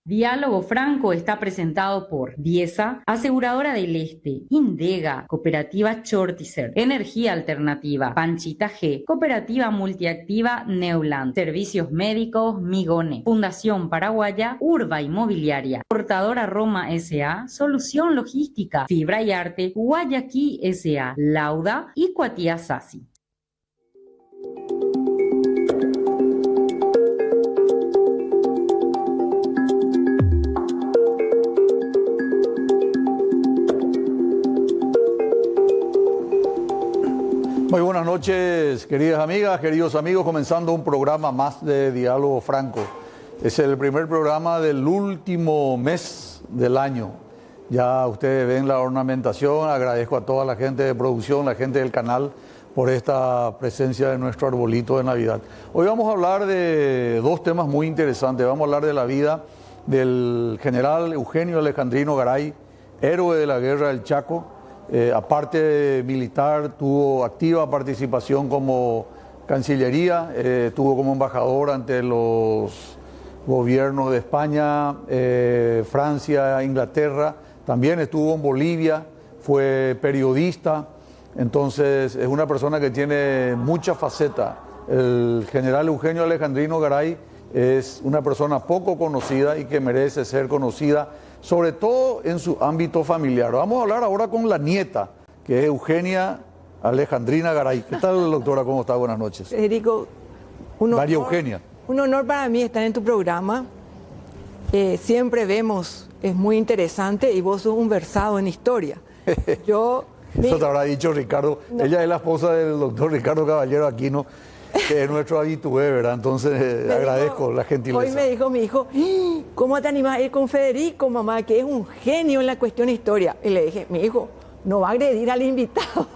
Diálogo Franco está presentado por Diesa, Aseguradora del Este, Indega, Cooperativa Chortizer, Energía Alternativa, Panchita G, Cooperativa Multiactiva Neuland, Servicios Médicos Migone, Fundación Paraguaya, Urba Inmobiliaria, Portadora Roma S.A., Solución Logística, Fibra y Arte, Guayaquil S.A., Lauda y Cuatía Sasi. Muy buenas noches, queridas amigas, queridos amigos, comenzando un programa más de Diálogo Franco. Es el primer programa del último mes del año. Ya ustedes ven la ornamentación, agradezco a toda la gente de producción, la gente del canal, por esta presencia de nuestro arbolito de Navidad. Hoy vamos a hablar de dos temas muy interesantes. Vamos a hablar de la vida del general Eugenio Alejandrino Garay, héroe de la Guerra del Chaco. Aparte militar, tuvo activa participación como Cancillería, estuvo como embajador ante los gobiernos de España, Francia, Inglaterra, también estuvo en Bolivia, fue periodista, entonces es una persona que tiene mucha faceta. El general Eugenio Alejandrino Garay es una persona poco conocida y que merece ser conocida, sobre todo en su ámbito familiar. Vamos a hablar ahora con la nieta, que es Eugenia Alejandrina Garay. ¿Qué tal, doctora? ¿Cómo está? Buenas noches. Federico, María Eugenia. Un honor para mí estar en tu programa. Siempre vemos, es muy interesante y vos sos un versado en historia. Eso te habrá dicho Ricardo. No. Ella es la esposa del doctor Ricardo Caballero Aquino, que es nuestro habitué, ¿verdad? Entonces agradezco la gentileza. Hoy me dijo mi hijo, ¿cómo te animas a ir con Federico, mamá, que es un genio en la cuestión historia? Y le dije, mi hijo, no va a agredir al invitado.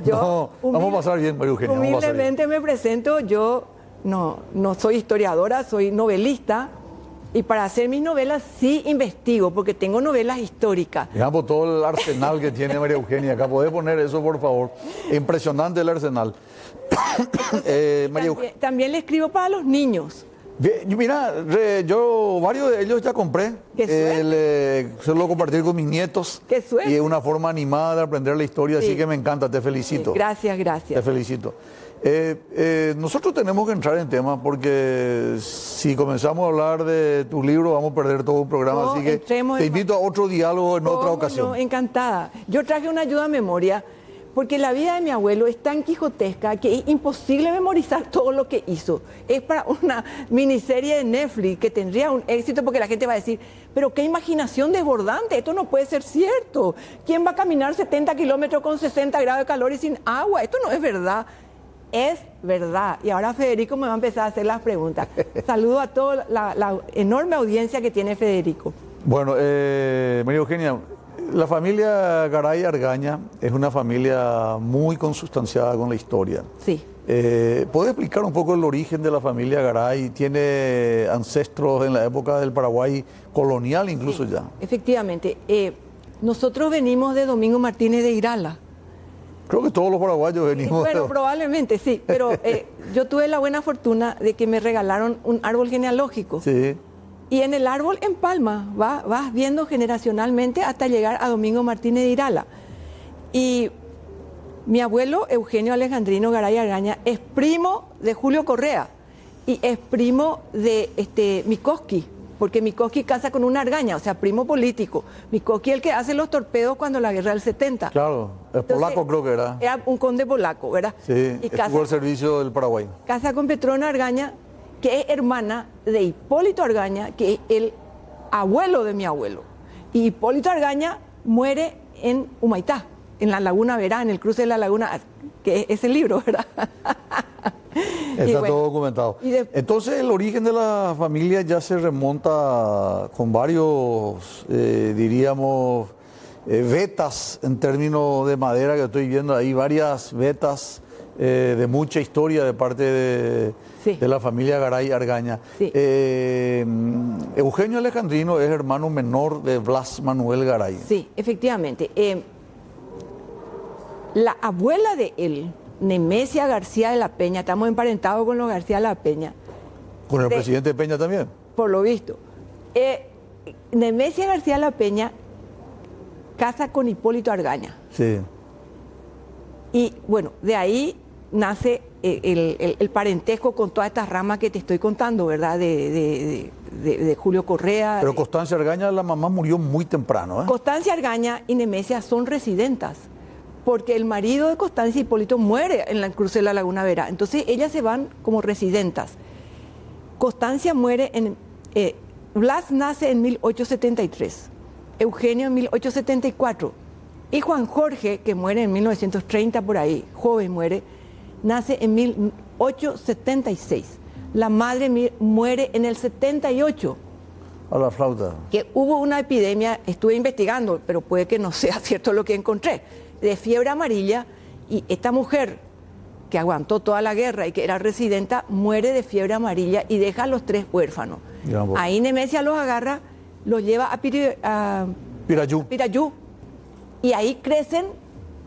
Yo, no, vamos a pasar bien, María Eugenia. Humildemente me presento, yo no soy historiadora, soy novelista. Y para hacer mis novelas sí investigo, porque tengo novelas históricas. Digamos todo el arsenal que tiene María Eugenia. Acá podés poner eso, por favor. Impresionante el arsenal. También le escribo para los niños. Mira, yo varios de ellos ya compré. Suelo compartir con mis nietos. Qué suerte. Y es una forma animada de aprender la historia, sí. Así que me encanta, te felicito. Sí, gracias. Te felicito. Nosotros tenemos que entrar en tema porque si comenzamos a hablar de tus libros vamos a perder todo un programa, así que te invito a otro diálogo en otra ocasión. No, encantada. Yo traje una ayuda a memoria porque la vida de mi abuelo es tan quijotesca que es imposible memorizar todo lo que hizo. Es para una miniserie de Netflix que tendría un éxito porque la gente va a decir, pero qué imaginación desbordante, esto no puede ser cierto. ¿Quién va a caminar 70 kilómetros con 60 grados de calor y sin agua? Esto no es verdad. Es verdad. Y ahora Federico me va a empezar a hacer las preguntas. Saludo a toda la enorme audiencia que tiene Federico. Bueno, María Eugenia, la familia Garay Argaña es una familia muy consustanciada con la historia. Sí. ¿Puede explicar un poco el origen de la familia Garay? ¿Tiene ancestros en la época del Paraguay colonial incluso? Sí, ya? Efectivamente. Nosotros venimos de Domingo Martínez de Irala. Creo que todos los paraguayos venimos. Bueno, probablemente sí, pero yo tuve la buena fortuna de que me regalaron un árbol genealógico. Sí. Y en el árbol empalma, vas viendo generacionalmente hasta llegar a Domingo Martínez de Irala. Y mi abuelo Eugenio Alejandrino Garay Argaña es primo de Julio Correa y es primo de Mikoski. Porque Mikoski casa con una Argaña, o sea, primo político. Mikoski es el que hace los torpedos cuando la guerra del 70. Claro, es polaco. Creo que era. Era un conde polaco, ¿verdad? Sí, estuvo al servicio del Paraguay. Casa con Petrona Argaña, que es hermana de Hipólito Argaña, que es el abuelo de mi abuelo. Y Hipólito Argaña muere en Humaitá, en la Laguna Verá, en el cruce de la Laguna, que es el libro, ¿verdad? Está todo documentado. Entonces el origen de la familia ya se remonta con varios, diríamos, vetas en términos de madera que estoy viendo ahí, varias vetas de mucha historia de parte de la familia Garay Argaña. Sí. Eugenio Alejandrino es hermano menor de Blas Manuel Garay. Sí, efectivamente. La abuela de él, Nemesia García de la Peña, estamos emparentados con los García de la Peña. ¿Con el presidente Peña también? Por lo visto. Nemesia García La Peña casa con Hipólito Argaña. Sí. Y bueno, de ahí nace el parentesco con todas estas ramas que te estoy contando, ¿verdad? De Julio Correa. Pero Constancia Argaña, la mamá, murió muy temprano, ¿eh? Constancia Argaña y Nemesia son residentas, porque el marido de Constancia, Hipólito, muere en el cruce de la Laguna Vera. Entonces ellas se van como residentas. Constancia muere Blas nace en 1873, Eugenio en 1874, y Juan Jorge, que muere en 1930 por ahí, joven muere, nace en 1876. La madre muere en el 78. A la flauta. Que hubo una epidemia, estuve investigando, pero puede que no sea cierto lo que encontré, de fiebre amarilla, y esta mujer que aguantó toda la guerra y que era residenta, muere de fiebre amarilla y deja a los 3 huérfanos. Digamos. Ahí Nemesia los agarra, los lleva a Pirayú, y ahí crecen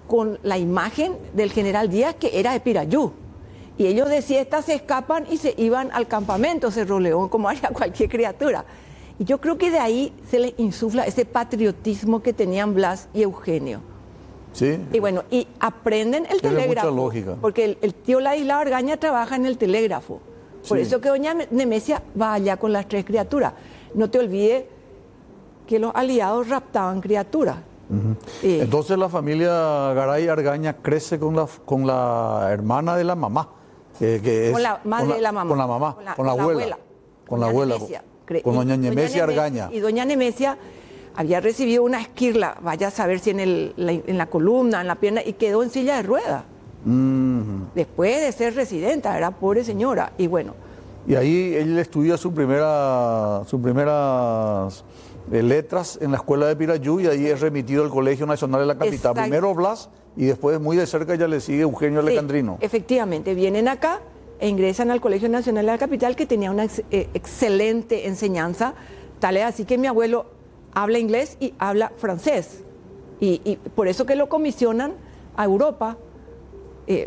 con la imagen del general Díaz, que era de Pirayú. Y ellos de siesta se escapan y se iban al campamento Cerro León, como haría cualquier criatura. Y yo creo que de ahí se les insufla ese patriotismo que tenían Blas y Eugenio. Sí. Y bueno, y aprenden el Tiene telégrafo. mucha lógica. Porque el tío Ladislao Argaña trabaja en el telégrafo. Por Sí. eso que doña Nemesia va allá con las 3 criaturas. No te olvides que los aliados raptaban criaturas. Entonces la familia Garay Argaña crece con la hermana de la mamá. Que es, Con la madre de la mamá. Con la mamá, con la abuela. Con la Doña abuela. Nemesia. Con doña Nemesia Argaña. Y doña Nemesia había recibido una esquirla, vaya a saber si en la columna, en la pierna, y quedó en silla de ruedas. Después de ser residenta, era pobre señora. Y bueno. Y ahí él estudia sus primeras letras en la escuela de Pirayú, y ahí es remitido al Colegio Nacional de la capital. Exacto. Primero Blas, y después muy de cerca ya le sigue Eugenio Alejandrino. Sí, efectivamente, vienen acá e ingresan al Colegio Nacional de la capital, que tenía una excelente enseñanza. Tal es así que mi abuelo habla inglés y habla francés. Y por eso que lo comisionan a Europa,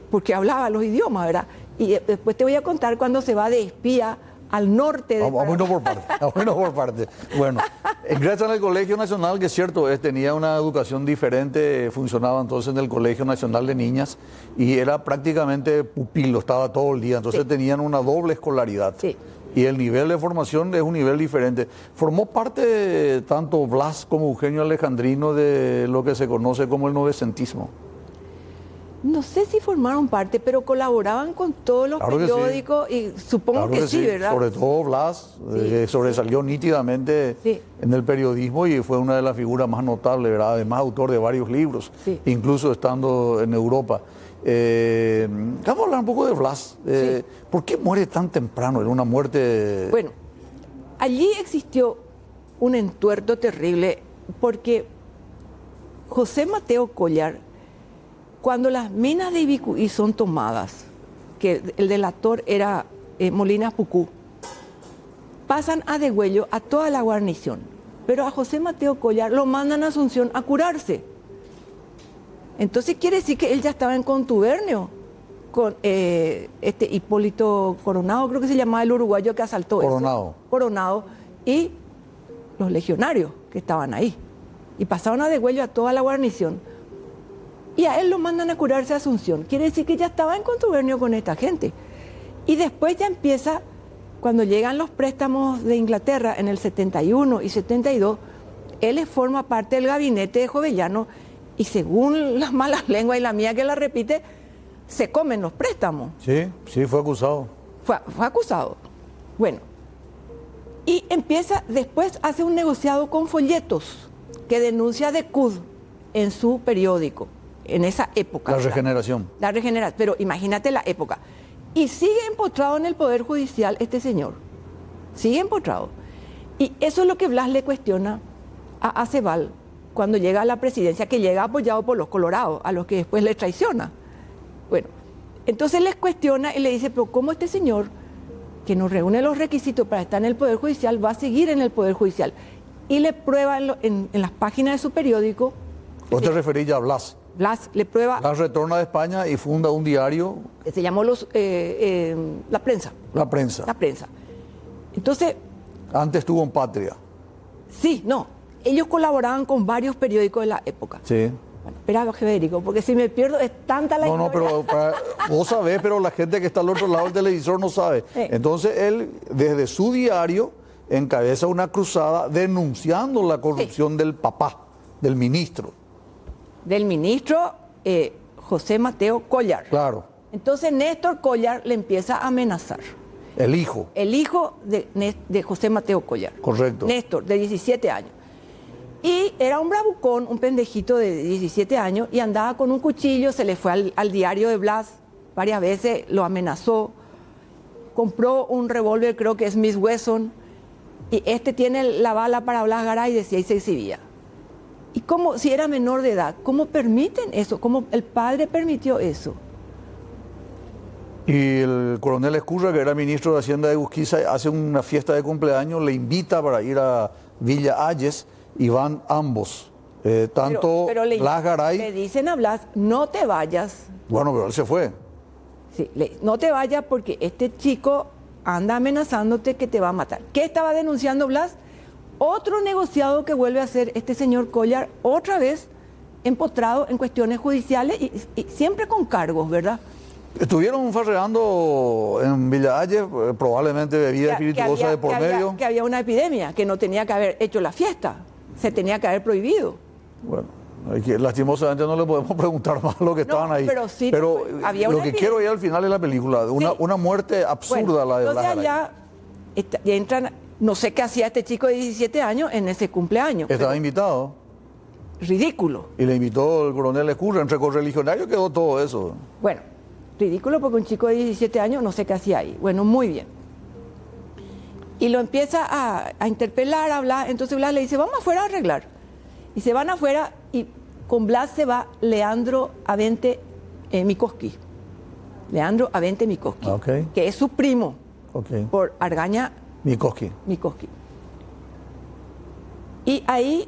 porque hablaba los idiomas, ¿verdad? Y después te voy a contar cuando se va de espía al norte de Vámonos por parte. Bueno, ingresan al Colegio Nacional, que es cierto, tenía una educación diferente, funcionaba entonces en el Colegio Nacional de Niñas, y era prácticamente pupilo, estaba todo el día, entonces Sí. tenían una doble escolaridad. Sí. Y el nivel de formación es un nivel diferente. Formó parte tanto Blas como Eugenio Alejandrino de lo que se conoce como el novecentismo. No sé si formaron parte, pero colaboraban con todos los Claro que sí. periódicos y supongo Claro que sí, ¿verdad? Sobre todo Blas, Sí. sobresalió nítidamente Sí. en el periodismo y fue una de las figuras más notables, ¿verdad? Además, autor de varios libros, Sí. incluso estando en Europa. Vamos a hablar un poco de Blas. Sí. ¿Por qué muere tan temprano? Era una muerte... Bueno, allí existió un entuerto terrible porque José Mateo Collar, cuando las minas de Ibicuí son tomadas, que el delator era Molinas Pucú, pasan a degüello a toda la guarnición, pero a José Mateo Collar lo mandan a Asunción a curarse. Entonces quiere decir que él ya estaba en contubernio con Hipólito Coronado, creo que se llamaba el uruguayo que asaltó Coronado. Coronado, y los legionarios que estaban ahí. Y pasaron a degüello a toda la guarnición. Y a él lo mandan a curarse a Asunción. Quiere decir que ya estaba en contubernio con esta gente. Y después ya empieza, cuando llegan los préstamos de Inglaterra en el 71 y 72, él forma parte del gabinete de Jovellano, y según las malas lenguas y la mía que la repite, se comen los préstamos. Sí, fue acusado. Fue acusado. Bueno, y empieza, después hace un negociado con folletos que denuncia de CUD en su periódico, en esa época. La ¿verdad? regeneración. La regeneración, pero imagínate la época. Y sigue empotrado en el Poder Judicial este señor. Sigue empotrado. Y eso es lo que Blas le cuestiona a Aceval cuando llega a la presidencia, que llega apoyado por los colorados, a los que después le traiciona. Bueno, entonces les cuestiona y le dice, pero ¿cómo este señor, que nos reúne los requisitos para estar en el Poder Judicial, va a seguir en el Poder Judicial? Y le prueba en las páginas de su periódico. ¿Vos te referís ya a Blas? Blas le prueba. Blas retorna de España y funda un diario. Se llamó La Prensa. La Prensa. La Prensa. Entonces, Antes estuvo en Patria. Sí, no. Ellos colaboraban con varios periódicos de la época. Sí. Bueno, espera, Federico, porque si me pierdo es tanta la No, historia. pero vos sabés, pero la gente que está al otro lado del televisor no sabe. Entonces él, desde su diario, encabeza una cruzada denunciando la corrupción del papá, del ministro. Del ministro José Mateo Collar. Claro, Entonces Néstor Collar le empieza a amenazar. el hijo. El hijo de José Mateo Collar. Correcto. Néstor, de 17 años. Y era un bravucón, un pendejito de 17 años, y andaba con un cuchillo, se le fue al diario de Blas varias veces, lo amenazó, compró un revólver, creo que es Smith Wesson, y este tiene la bala para Blas Garay, decía, y se exhibía. Y como si era menor de edad, ¿cómo permiten eso? ¿Cómo el padre permitió eso? Y el coronel Escurra, que era ministro de Hacienda de Urquiza, hace una fiesta de cumpleaños, le invita para ir a Villa Ayes y van ambos. Tanto Blas Garay. Le dicen a Blas, no te vayas. Bueno, pero él se fue. Sí, no te vayas porque este chico anda amenazándote que te va a matar. ¿Qué estaba denunciando Blas? Otro negociado que vuelve a ser este señor Collar, otra vez empotrado en cuestiones judiciales y siempre con cargos, ¿verdad? Estuvieron farreando en Villa Ayes, probablemente bebida espirituosa de por medio. Que había una epidemia, que no tenía que haber hecho la fiesta, se tenía que haber prohibido. Bueno, lastimosamente no le podemos preguntar más a los que estaban ahí. Pero sí, había lo una que quiero ir al final de la película, una muerte absurda, la de Blas Garay. Entonces allá entran, no sé qué hacía este chico de 17 años en ese cumpleaños. Estaba invitado. Ridículo. Y le invitó el coronel Escurra, entre correligionarios quedó todo eso. Bueno, ridículo porque un chico de 17 años no sé qué hacía ahí. Bueno, muy bien. Y lo empieza a interpelar, a hablar. Entonces Blas le dice, vamos afuera a arreglar. Y se van afuera y con Blas se va Leandro Avente Mikoski. Leandro Avente Mikoski, que es su primo por Argaña Mikoski. Y ahí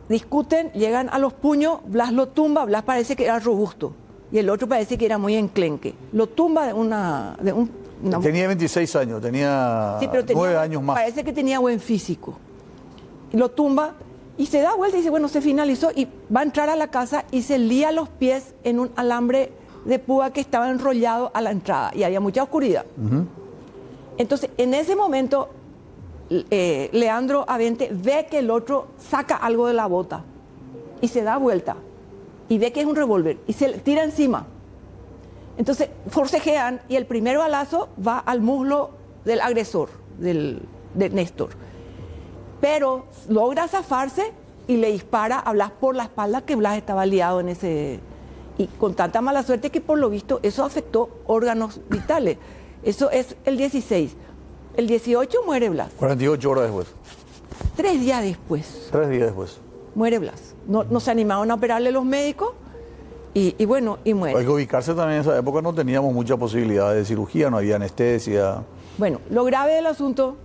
discuten, llegan a los puños, Blas lo tumba, Blas parece que era robusto y el otro parece que era muy enclenque. Lo tumba Tenía 26 años, tenía 9 años más. Parece que tenía buen físico. Y lo tumba y se da vuelta y dice, bueno, se finalizó y va a entrar a la casa y se lía los pies en un alambre de púa que estaba enrollado a la entrada y había mucha oscuridad. Entonces, en ese momento, Leandro Avente ve que el otro saca algo de la bota y se da vuelta y ve que es un revólver y se le tira encima. Entonces forcejean y el primer balazo va al muslo del agresor, de Néstor. Pero logra zafarse y le dispara a Blas por la espalda, que Blas estaba liado en ese... Y con tanta mala suerte que por lo visto eso afectó órganos vitales. Eso es el 16. El 18 muere Blas. 48 horas después. 3 días después. 3 días después. Muere Blas. No se animaron a operarle los médicos y bueno, y muere. Hay que ubicarse también, en esa época no teníamos mucha posibilidad de cirugía, no había anestesia. Bueno, lo grave del asunto,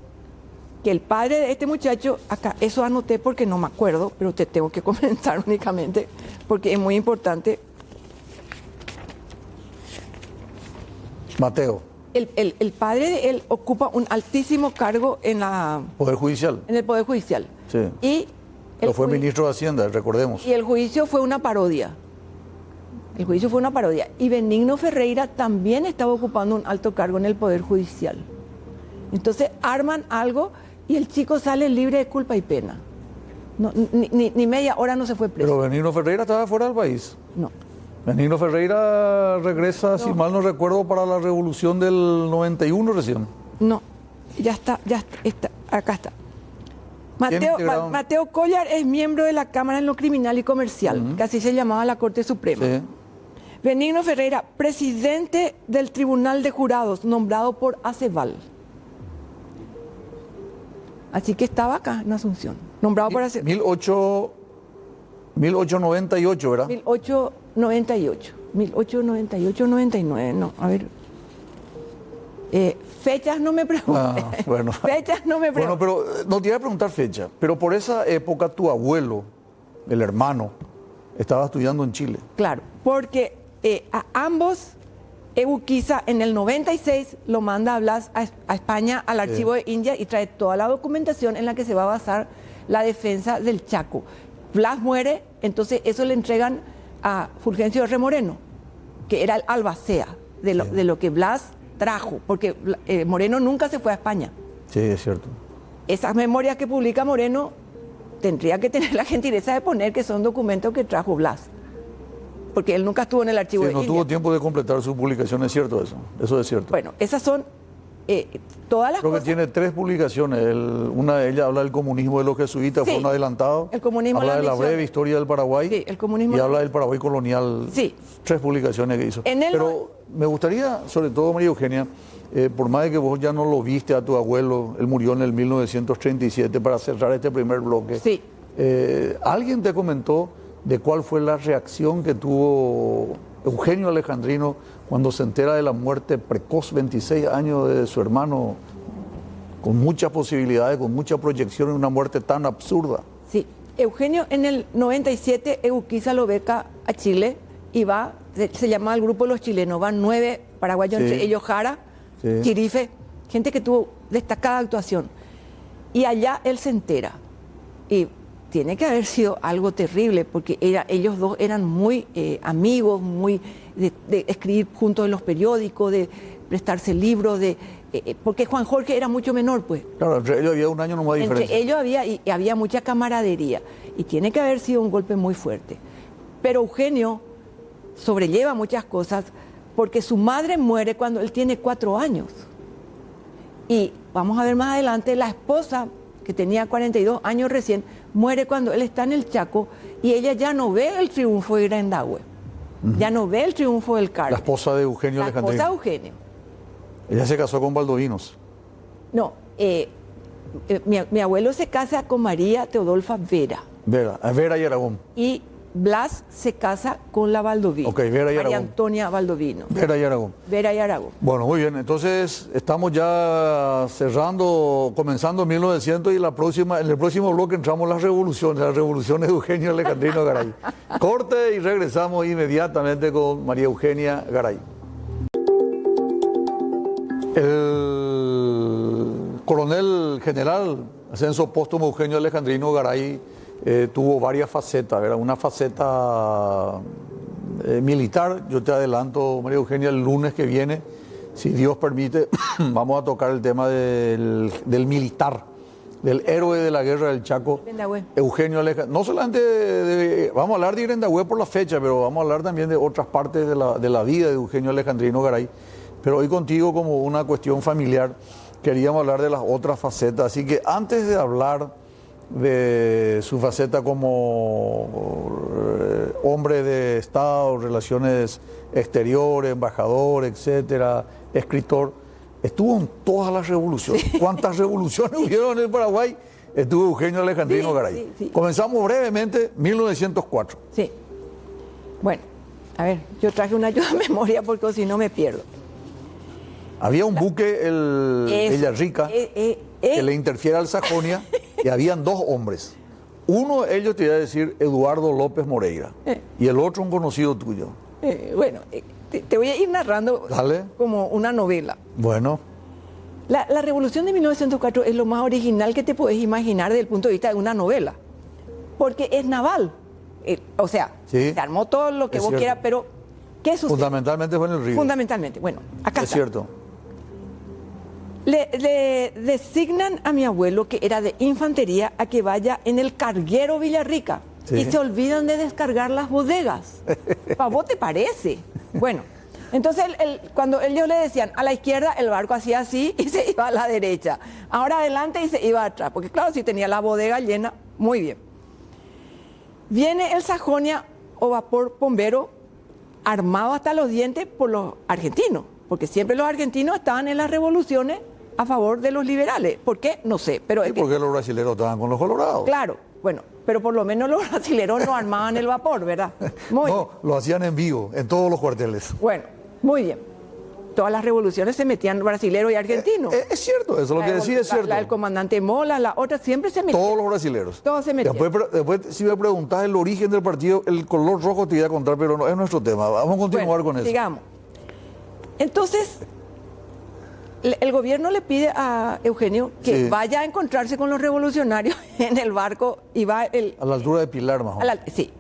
que el padre de este muchacho, acá, eso anoté porque no me acuerdo, pero te tengo que comentar únicamente porque es muy importante. Mateo. El padre de él ocupa un altísimo cargo en la... Poder Judicial. En el Poder Judicial. Sí. Y Lo fue ministro de Hacienda, recordemos. Y el juicio fue una parodia. El juicio fue una parodia. Y Benigno Ferreira también estaba ocupando un alto cargo en el Poder Judicial. Entonces arman algo y el chico sale libre de culpa y pena. No, ni media hora no se fue preso. Pero Benigno Ferreira estaba fuera del país. No. Benigno Ferreira regresa, si mal no recuerdo, para la revolución del 91 recién. No, ya está, acá está. Mateo Collar es miembro de la Cámara en lo Criminal y Comercial, que así se llamaba la Corte Suprema. Sí. Benigno Ferreira, presidente del Tribunal de Jurados, nombrado por Aceval. Así que estaba acá en Asunción, nombrado por Aceval. 1898, ¿verdad? 1898, 99, no, a ver. Fechas no me preguntes. Bueno. Fechas no me preguntes. Bueno, pero no te iba a preguntar fecha, pero por esa época tu abuelo, el hermano, estaba estudiando en Chile. Claro, porque a ambos, Urquiza en el 96 lo manda a Blas a España, al archivo de India, y trae toda la documentación en la que se va a basar la defensa del Chaco. Blas muere, entonces eso le entregan a Fulgencio R. Moreno, que era el albacea de lo que Blas trajo, porque Moreno nunca se fue a España. Sí, es cierto. Esas memorias que publica Moreno tendría que tener la gentileza de poner que son documentos que trajo Blas, porque él nunca estuvo en el archivo de no India. tuvo tiempo de completar su publicación, es cierto eso es cierto. Bueno, esas son todas las Creo cosas. que tiene 3 publicaciones. Una de ellas habla del comunismo de los jesuitas, Sí, fue un adelantado. el comunismo, habla la de la misión. breve historia del Paraguay. Sí, el comunismo, y habla del Paraguay colonial. Sí. 3 publicaciones que hizo. En el- Pero me gustaría, sobre todo, María Eugenia, por más de que vos ya no lo viste a tu abuelo, él murió en el 1937, para cerrar este primer bloque. Sí. ¿Alguien te comentó de cuál fue la reacción que tuvo Eugenio Alejandrino cuando se entera de la muerte precoz, 26 años, de su hermano, con muchas posibilidades, con mucha proyección, en una muerte tan absurda? Sí, Eugenio en el 97 Euquiza lo beca a Chile y va, se llama el grupo de los chilenos, van 9 paraguayos, Sí. entre ellos Jara, Sí. Chirife, gente que tuvo destacada actuación. Y allá él se entera. Y tiene que haber sido algo terrible, porque ellos dos eran muy amigos, muy de escribir juntos en los periódicos, de prestarse libros, porque Juan Jorge era mucho menor, pues. Claro, entre ellos había un año nomás de Entre diferencia. ellos había mucha camaradería y tiene que haber sido un golpe muy fuerte. Pero Eugenio sobrelleva muchas cosas porque su madre muere cuando él tiene 4 años. Y vamos a ver más adelante, la esposa, que tenía 42 años recién, muere cuando él está en el Chaco y ella ya no ve el triunfo de Grandahue, ya no ve el triunfo del La Carmen. esposa de Eugenio La esposa de Alejandrino. Eugenio. Ella se casó con Baldovinos. No, mi abuelo se casa con María Teodolfa Vera. Vera y Aragón. Y Blas se casa con la Baldovino. Ok, Vera y María Aragón. Antonia Baldovino. Vera y Aragón. Vera y Aragón. Bueno, muy bien. Entonces, estamos ya cerrando, comenzando en 1900 y en el próximo bloque entramos las revoluciones de Eugenio Alejandrino Garay. Corte y regresamos inmediatamente con María Eugenia Garay. El coronel general, ascenso póstumo Eugenio Alejandrino Garay, tuvo varias facetas, ¿verdad? Una faceta militar. Yo te adelanto, María Eugenia, el lunes que viene, si Dios permite, vamos a tocar el tema del militar, del héroe de la guerra del Chaco, Grandahue. Eugenio Alejandrino. No solamente vamos a hablar de Grandahue por la fecha, pero vamos a hablar también de otras partes de la vida de Eugenio Alejandrino Garay. Pero hoy contigo, como una cuestión familiar, queríamos hablar de las otras facetas. Así que antes de hablar de su faceta como hombre de Estado, relaciones exteriores, embajador, etcétera, escritor, estuvo en todas las revoluciones. ¿Cuántas revoluciones hubieron en el Paraguay? Estuvo Eugenio Alejandrino Sí, Garay. sí, sí. Comenzamos brevemente, 1904. Sí. Bueno, a ver, yo traje una ayuda a memoria porque si no me pierdo. Había un buque, el Villarrica, que le interfiere al Sajonia, y habían 2 hombres. Uno de ellos te iba a decir Eduardo López Moreira, y el otro un conocido tuyo. Bueno, te voy a ir narrando Dale. como una novela. Bueno, La revolución de 1904 es lo más original que te puedes imaginar desde el punto de vista de una novela, porque es naval. O sea, Sí, se armó todo lo que es vos cierto. quieras, pero ¿qué sucede? fundamentalmente fue en el río. Fundamentalmente, bueno, acá Es está. cierto. Le designan a mi abuelo, que era de infantería, a que vaya en el carguero Villarrica. Sí. Y se olvidan de descargar las bodegas. ¿Para vos te parece? Bueno, entonces cuando ellos le decían a la izquierda, el barco hacía así y se iba a la derecha. Ahora adelante y se iba atrás. Porque claro, si tenía la bodega llena, muy bien. Viene el Sajonia o vapor bombero armado hasta los dientes por los argentinos. Porque siempre los argentinos estaban en las revoluciones a favor de los liberales. ¿Por qué? No sé. Pero ¿Y es que, por qué los brasileños estaban con los colorados? claro, bueno, pero por lo menos los brasileros no armaban el vapor, ¿verdad? Muy bien. No, lo hacían en vivo, en todos los cuarteles. Bueno, muy bien. Todas las revoluciones se metían brasileros y argentinos. Es cierto, eso es lo que decía, es cierto. La del comandante Mola, la otra, siempre se metían. Todos los brasileños. Todos se metían. Después, si me preguntás el origen del partido, el color rojo te iba a contar, pero no, es nuestro tema. Vamos a continuar Bueno, con eso. Sigamos. Entonces, el gobierno le pide a Eugenio que Sí. vaya a encontrarse con los revolucionarios en el barco y va A la altura de Pilar, más o menos. sí.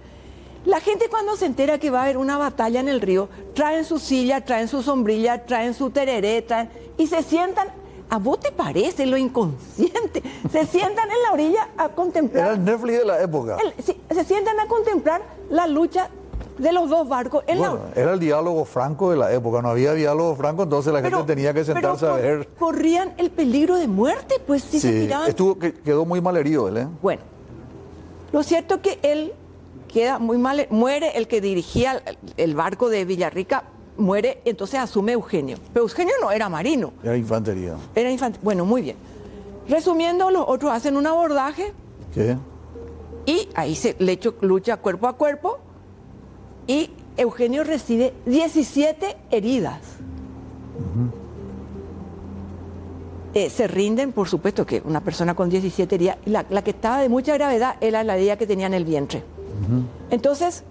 La gente cuando se entera que va a haber una batalla en el río, traen su silla, traen su sombrilla, traen su tereré, y se sientan. ¿A vos te parece lo inconsciente? Se sientan en la orilla a contemplar. Era el Netflix de la época. Sí, se sientan a contemplar la lucha de los dos barcos en la Bueno, era el diálogo franco de la época, no había diálogo franco, entonces la gente tenía que sentarse a ver. Corrían el peligro de muerte, pues si se Sí, tiraban. quedó muy mal herido él, ¿eh? Bueno, lo cierto es que él queda muy mal, muere el que dirigía el barco de Villarrica, muere, entonces asume Eugenio. Pero Eugenio no era marino, Era infantería. era infante. Bueno, muy bien. Resumiendo, los otros hacen un abordaje ¿Qué? y ahí lucha cuerpo a cuerpo y Eugenio recibe 17 heridas. Se rinden, por supuesto que una persona con 17 heridas, y la que estaba de mucha gravedad era la herida que tenía en el vientre. Entonces,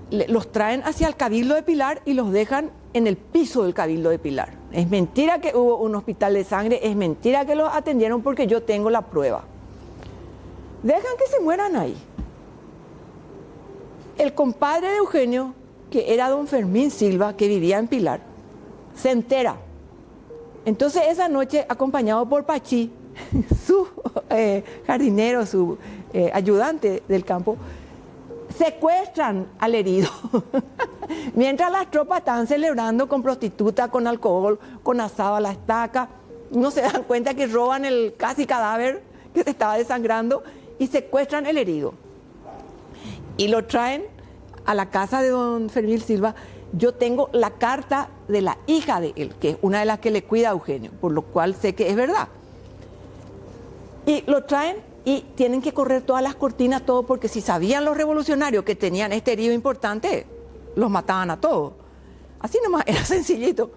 los traen hacia el Cabildo de Pilar y los dejan en el piso del Cabildo de Pilar. Es mentira que hubo un hospital de sangre, es mentira que los atendieron porque yo tengo la prueba. Dejan que se mueran ahí. El compadre de Eugenio, que era don Fermín Silva, que vivía en Pilar, se entera. Entonces esa noche, acompañado por Pachí, su jardinero, su ayudante del campo, secuestran al herido. Mientras las tropas están celebrando con prostitutas, con alcohol, con asado a la estaca, no se dan cuenta que roban el casi cadáver que se estaba desangrando y secuestran el herido. Y lo traen a la casa de don Fermín Silva. Yo tengo la carta de la hija de él, que es una de las que le cuida a Eugenio, por lo cual sé que es verdad. Y lo traen y tienen que correr todas las cortinas, todo, porque si sabían los revolucionarios que tenían este herido importante, los mataban a todos. Así nomás, era sencillito.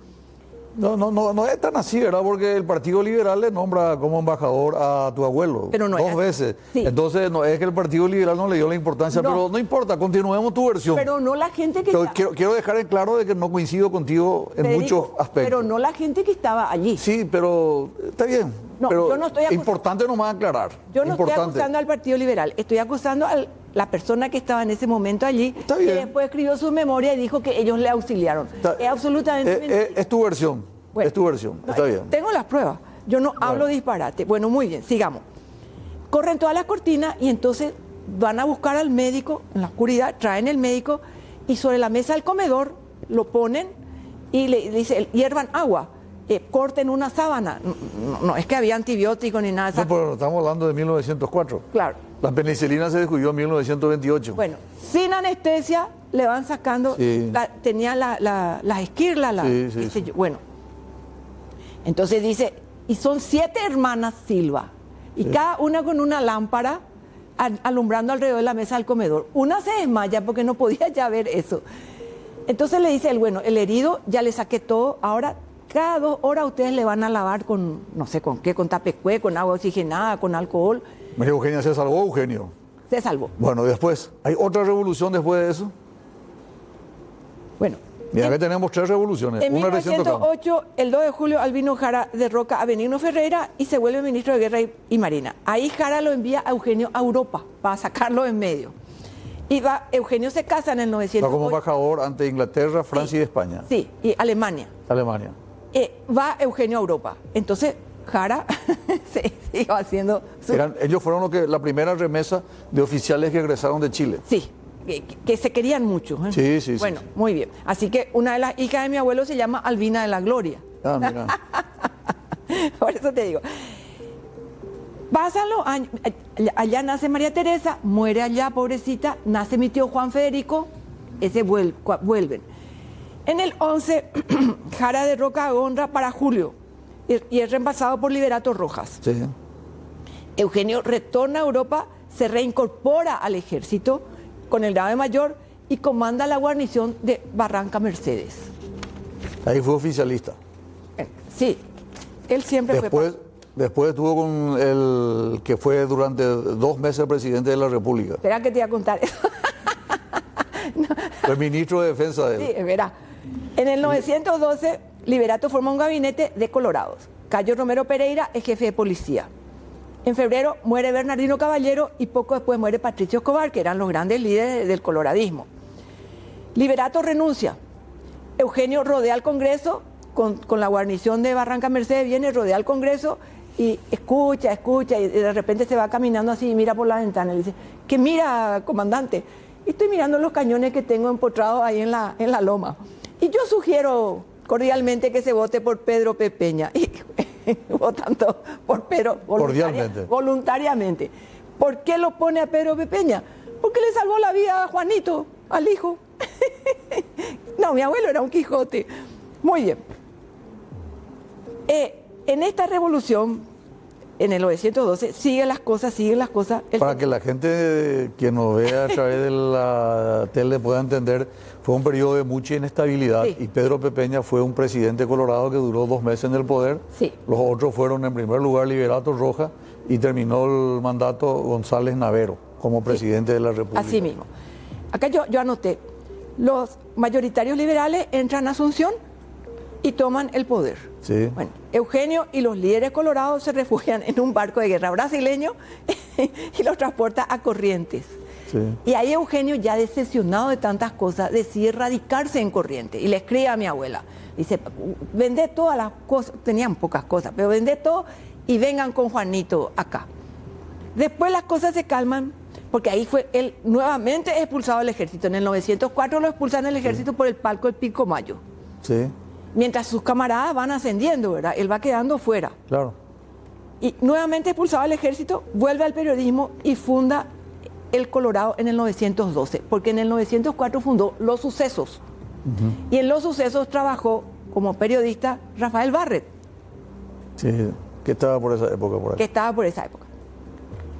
No es tan así, ¿verdad? Porque el Partido Liberal le nombra como embajador a tu abuelo. Pero no es dos así. veces. Sí. Entonces, no es que el Partido Liberal no le dio la importancia, No. pero no importa, continuemos tu versión. Pero no la gente que Pero estaba... quiero dejar en claro de que no coincido contigo en Federico, muchos aspectos. pero no la gente que estaba allí. Sí, pero está bien. No, pero yo no estoy acusando. importante nomás aclarar. Yo no estoy Importante. acusando al Partido Liberal, estoy acusando a la persona que estaba en ese momento allí, Está que bien. después escribió su memoria y dijo que ellos le auxiliaron. Es absolutamente mentira. Es tu versión. Bueno, es tu versión. no, Está bien. Tengo las pruebas. Yo no hablo disparate. Bueno, muy bien, sigamos. Corren todas las cortinas y entonces van a buscar al médico en la oscuridad, traen el médico y sobre la mesa del comedor lo ponen y le dice, hiervan agua, corten una sábana. No es que había antibióticos ni nada de No, eso. pero estamos hablando de 1904. Claro. La penicilina se descubrió en 1928. Bueno, sin anestesia le van sacando, Sí. tenía las esquirlas, Sí, qué sé sí. yo. Bueno, entonces dice, y son 7 hermanas Silva, y cada una con una lámpara alumbrando alrededor de la mesa del comedor. Una se desmaya porque no podía ya ver eso. Entonces le dice él, bueno, el herido ya le saqué todo, ahora cada 2 horas ustedes le van a lavar con, no sé con qué, con tapecue, con agua oxigenada, con alcohol. María Eugenia se salvó, Eugenio. Se salvó. Bueno, después, ¿hay otra revolución después de eso? Bueno. Mira que tenemos 3 revoluciones. En Una recién tocada. 1908, el 2 de julio, Albino Jara derroca a Benigno Ferreira y se vuelve ministro de Guerra y Marina. Ahí Jara lo envía a Eugenio a Europa para sacarlo en medio. Y Eugenio se casa en el Va 908. como embajador ante Inglaterra, Francia y España. Sí, y Alemania. Alemania. Va Eugenio a Europa. Entonces Jara se siguió haciendo su... Ellos fueron la primera remesa de oficiales que egresaron de Chile. Sí, que se querían mucho. ¿eh? Sí. Bueno, muy bien. Así que una de las hijas de mi abuelo se llama Albina de la Gloria. Ah, mira. Por eso te digo. Pasan los años, allá nace María Teresa, muere allá, pobrecita, nace mi tío Juan Federico, ese vuelven. En el 11, Jara derroca a Gondra para Julio y es reemplazado por Liberato Rojas. Sí. Eugenio retorna a Europa, se reincorpora al ejército con el grado de mayor y comanda la guarnición de Barranca Mercedes. Ahí fue oficialista. Sí, él siempre fue... Después estuvo con el que fue durante 2 meses presidente de la República. Espera que te voy a contar eso. Fue ministro de Defensa de él. Sí, verá. En el 912 Liberato forma un gabinete de colorados. Cayo Romero Pereira es jefe de policía. En febrero muere Bernardino Caballero y poco después muere Patricio Escobar, que eran los grandes líderes del coloradismo. Liberato renuncia. Eugenio rodea al Congreso, con la guarnición de Barranca Mercedes viene, rodea al Congreso y escucha, y de repente se va caminando así y mira por la ventana y dice, ¿qué mira, comandante? Y estoy mirando los cañones que tengo empotrados ahí en la loma. Y yo sugiero cordialmente que se vote por Pedro Pepeña. Y votando por Pedro voluntariamente. ¿Por qué lo pone a Pedro Pepeña? Porque le salvó la vida a Juanito, al hijo. No, mi abuelo era un Quijote. Muy bien. En esta revolución, en el 912, siguen las cosas. Para que la gente que nos vea a través de la tele pueda entender, fue un periodo de mucha inestabilidad, sí. Y Pedro Pepeña fue un presidente colorado que duró 2 meses en el poder. Sí. Los otros fueron, en primer lugar, Liberato Rojas, y terminó el mandato González Navero como presidente, sí, de la República. Así mismo. Acá yo anoté, los mayoritarios liberales entran a Asunción y toman el poder. Sí. Bueno, Eugenio y los líderes colorados se refugian en un barco de guerra brasileño y los transporta a Corrientes. Sí. Y ahí Eugenio, ya decepcionado de tantas cosas, decide radicarse en Corrientes y le escribe a mi abuela. Dice, vendé todas las cosas, tenían pocas cosas, pero vendé todo y vengan con Juanito acá. Después las cosas se calman, porque ahí fue él nuevamente expulsado del ejército. En el 904 lo expulsan del ejército, sí, por el palco del Pilcomayo. Sí. Mientras sus camaradas van ascendiendo, ¿verdad? Él va quedando fuera. Claro. Y nuevamente expulsado del ejército, vuelve al periodismo y funda El Colorado en el 912, porque en el 904 fundó Los Sucesos. Y en Los Sucesos trabajó como periodista Rafael Barret. Sí, que estaba por esa época por ahí. Que estaba por esa época.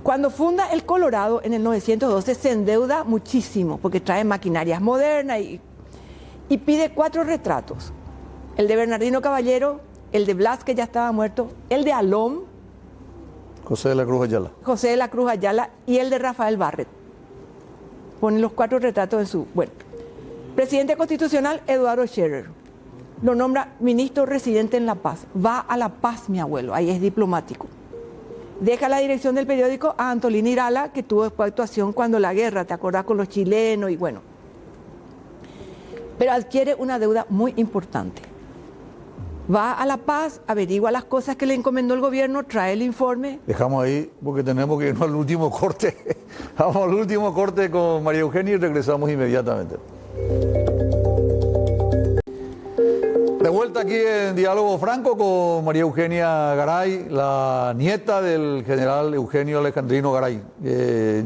Cuando funda El Colorado en el 912 se endeuda muchísimo, porque trae maquinarias modernas y pide 4 retratos. El de Bernardino Caballero, el de Blas, que ya estaba muerto, el de Alom, José de la Cruz Ayala, y el de Rafael Barret. Ponen los 4 retratos en su... Bueno, presidente constitucional, Eduardo Scherer. Lo nombra ministro residente en La Paz. Va a La Paz, mi abuelo, ahí es diplomático. Deja la dirección del periódico a Antolín Irala, que tuvo después actuación cuando la guerra, ¿te acordás? Con los chilenos y bueno. Pero adquiere una deuda muy importante. Va a La Paz, averigua las cosas que le encomendó el gobierno, trae el informe. Dejamos ahí porque tenemos que irnos al último corte. Vamos al último corte con María Eugenia y regresamos inmediatamente. De vuelta aquí en Diálogo Franco con María Eugenia Garay, la nieta del general Eugenio Alejandrino Garay.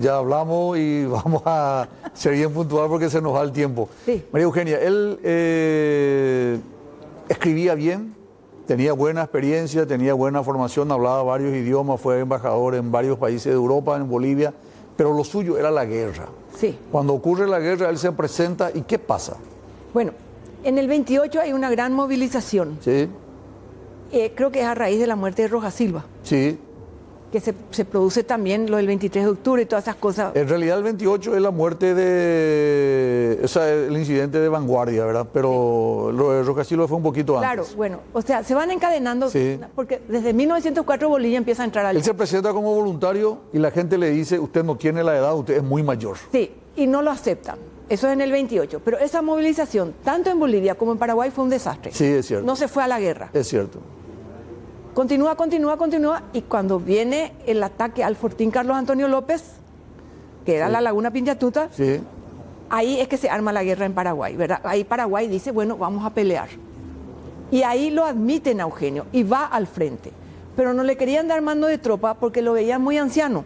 Ya hablamos y vamos a ser bien puntual porque se nos va el tiempo. Sí. María Eugenia, él escribía bien, tenía buena experiencia, tenía buena formación, hablaba varios idiomas, fue embajador en varios países de Europa, en Bolivia, pero lo suyo era la guerra. Sí. Cuando ocurre la guerra, él se presenta y ¿qué pasa? Bueno, en el 28 hay una gran movilización. Sí. Creo que es a raíz de la muerte de Rojas Silva. Sí. Que se produce también lo del 23 de octubre y todas esas cosas. En realidad el 28 es la muerte o sea, el incidente de Vanguardia, ¿verdad? Pero sí, lo de Rojas Silva fue un poquito antes. Claro, bueno, o sea, se van encadenando, sí, porque desde 1904 Bolivia empieza a entrar al... Él se presenta como voluntario y la gente le dice, usted no tiene la edad, usted es muy mayor. Sí, y no lo aceptan. Eso es en el 28. Pero esa movilización, tanto en Bolivia como en Paraguay, fue un desastre. Sí, es cierto. No se fue a la guerra. Es cierto. Continúa, y cuando viene el ataque al Fortín Carlos Antonio López, que era, sí, la Laguna Pinchatuta, sí, ahí es que se arma la guerra en Paraguay, ¿verdad? Ahí Paraguay dice, bueno, vamos a pelear. Y ahí lo admiten a Eugenio y va al frente. Pero no le querían dar mando de tropa porque lo veían muy anciano.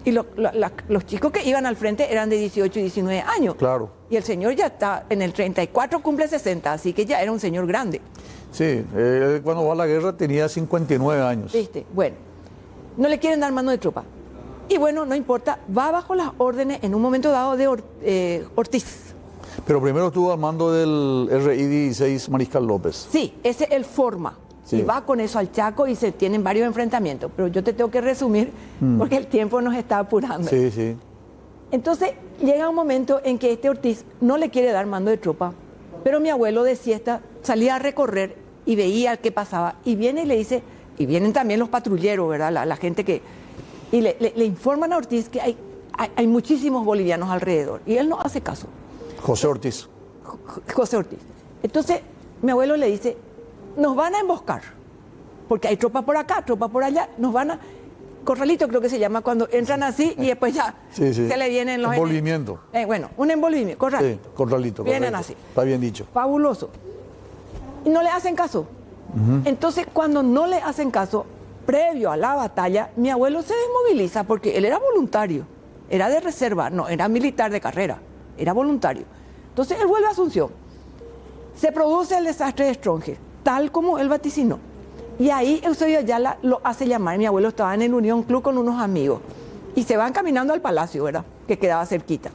Y los chicos que iban al frente eran de 18 y 19 años. Claro. Y el señor ya está, en el 34 cumple 60, así que ya era un señor grande. Sí, cuando va a la guerra tenía 59 años. ¿Viste? Bueno, no le quieren dar mano de tropa. Y bueno, no importa, va bajo las órdenes en un momento dado de Ortiz. Pero primero estuvo al mando del RI-16 Mariscal López. Sí, ese él forma. Sí. Y va con eso al Chaco y se tienen varios enfrentamientos. Pero yo te tengo que resumir porque el tiempo nos está apurando. Sí, sí. Entonces llega un momento en que este Ortiz no le quiere dar mando de tropa, pero mi abuelo de siesta salía a recorrer y veía qué pasaba. Y viene y le dice, y vienen también los patrulleros, ¿verdad? La gente que... Y le informan a Ortiz que hay muchísimos bolivianos alrededor. Y él no hace caso. José Ortiz. José Ortiz. Entonces, mi abuelo le dice, nos van a emboscar, porque hay tropas por acá, tropas por allá, nos van a... Corralito creo que se llama cuando entran así y después ya se le vienen los... Envolvimiento. Bueno, un envolvimiento, corralito. Sí, corralito. Vienen así. Está bien dicho. Fabuloso. Y no le hacen caso. Entonces, cuando no le hacen caso, previo a la batalla, mi abuelo se desmoviliza porque él era voluntario, era de reserva, no, era militar de carrera, era voluntario. Entonces, él vuelve a Asunción. Se produce el desastre de Stronge, tal como él vaticinó. Y ahí Eusebio Ayala lo hace llamar. Mi abuelo estaba en el Unión Club con unos amigos. Y se van caminando al palacio, ¿verdad? Que quedaba cerquita.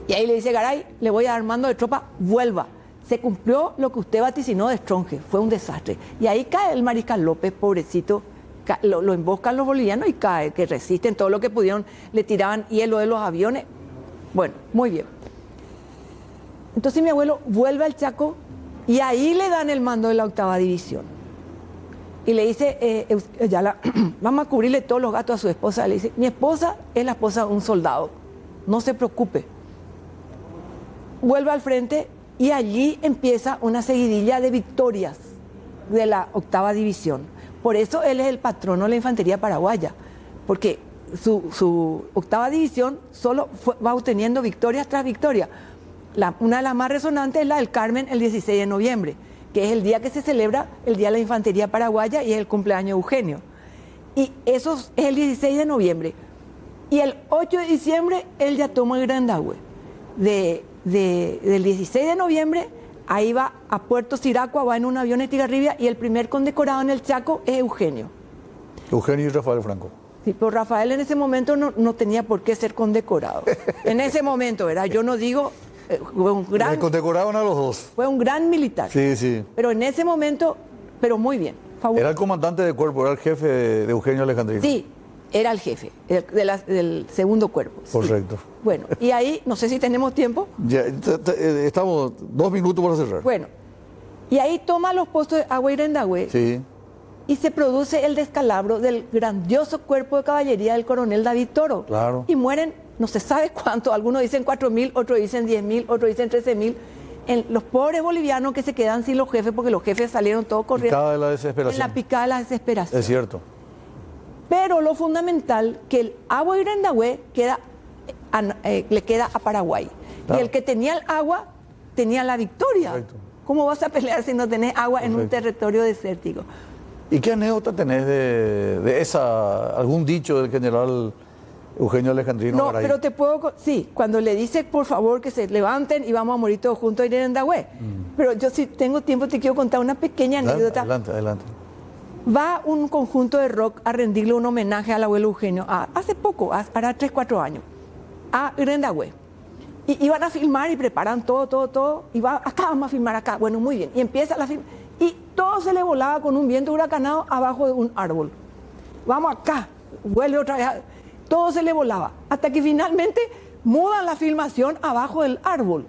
Y ahí le dice, Garay, le voy a dar mando de tropa, vuelva. Se cumplió lo que usted vaticinó de Stronge, fue un desastre. Y ahí cae el mariscal López, pobrecito, lo emboscan los bolivianos y cae, que resisten todo lo que pudieron, le tiraban hielo de los aviones. Bueno, muy bien. Entonces mi abuelo vuelve al Chaco y ahí le dan el mando de la 8ª división. Y le dice, vamos a cubrirle todos los gastos a su esposa. Le dice, mi esposa es la esposa de un soldado, no se preocupe. Vuelve al frente y allí empieza una seguidilla de victorias de la 8ª división. Por eso él es el patrono de la infantería paraguaya, porque su 8ª división solo va obteniendo victorias tras victoria. Una de las más resonantes es la del Carmen el 16 de noviembre, que es el día que se celebra el Día de la Infantería Paraguaya y es el cumpleaños de Eugenio. Y eso es el 16 de noviembre. Y el 8 de diciembre él ya toma el Grandahue. Del 16 de noviembre, ahí va a Puerto Siracua, va en un avión de Estigarribia y el primer condecorado en el Chaco es Eugenio. Eugenio y Rafael Franco. Sí, pero Rafael en ese momento no tenía por qué ser condecorado. En ese momento, ¿verdad? Yo no digo... Fue un gran... Le condecoraron a los dos. Fue un gran militar. Sí, sí. Pero en ese momento, pero muy bien. Fabuloso. Era el comandante de cuerpo, era el jefe de Eugenio Alejandrino. Sí, era el jefe del segundo cuerpo. Correcto. Sí. Bueno, y ahí, no sé si tenemos tiempo. Ya, estamos 2 minutos para cerrar. Bueno, y ahí toma los postos de Agua y Rendahue. Sí. Y se produce el descalabro del grandioso cuerpo de caballería del coronel David Toro. Claro. Y mueren, no se sabe cuánto, algunos dicen 4.000, otros dicen 10.000, otros dicen 13.000. Los pobres bolivianos que se quedan sin los jefes, porque los jefes salieron todos corriendo. Picada de la desesperación. En la picada de la desesperación. Es cierto. Pero lo fundamental, que el agua y Rendahue le queda a Paraguay. Claro. Y el que tenía el agua, tenía la victoria. Correcto. ¿Cómo vas a pelear si no tenés agua en un territorio desértico? ¿Y qué anécdota tenés de algún dicho del general Eugenio Alejandrino? No, pero te puedo... Sí, cuando le dice, por favor, que se levanten y vamos a morir todos juntos en Rendahue. Pero yo si tengo tiempo te quiero contar una pequeña anécdota. Adelante. Va un conjunto de rock a rendirle un homenaje al abuelo Eugenio, hace poco, hará 3, 4 años, a Rendahue. Y iban a filmar y preparan todo, y acá vamos a filmar acá. Bueno, muy bien. Y empieza la film y todo se le volaba con un viento huracanado abajo de un árbol. Vamos acá, vuelve otra vez. Todo se le volaba. Hasta que finalmente mudan la filmación abajo del árbol.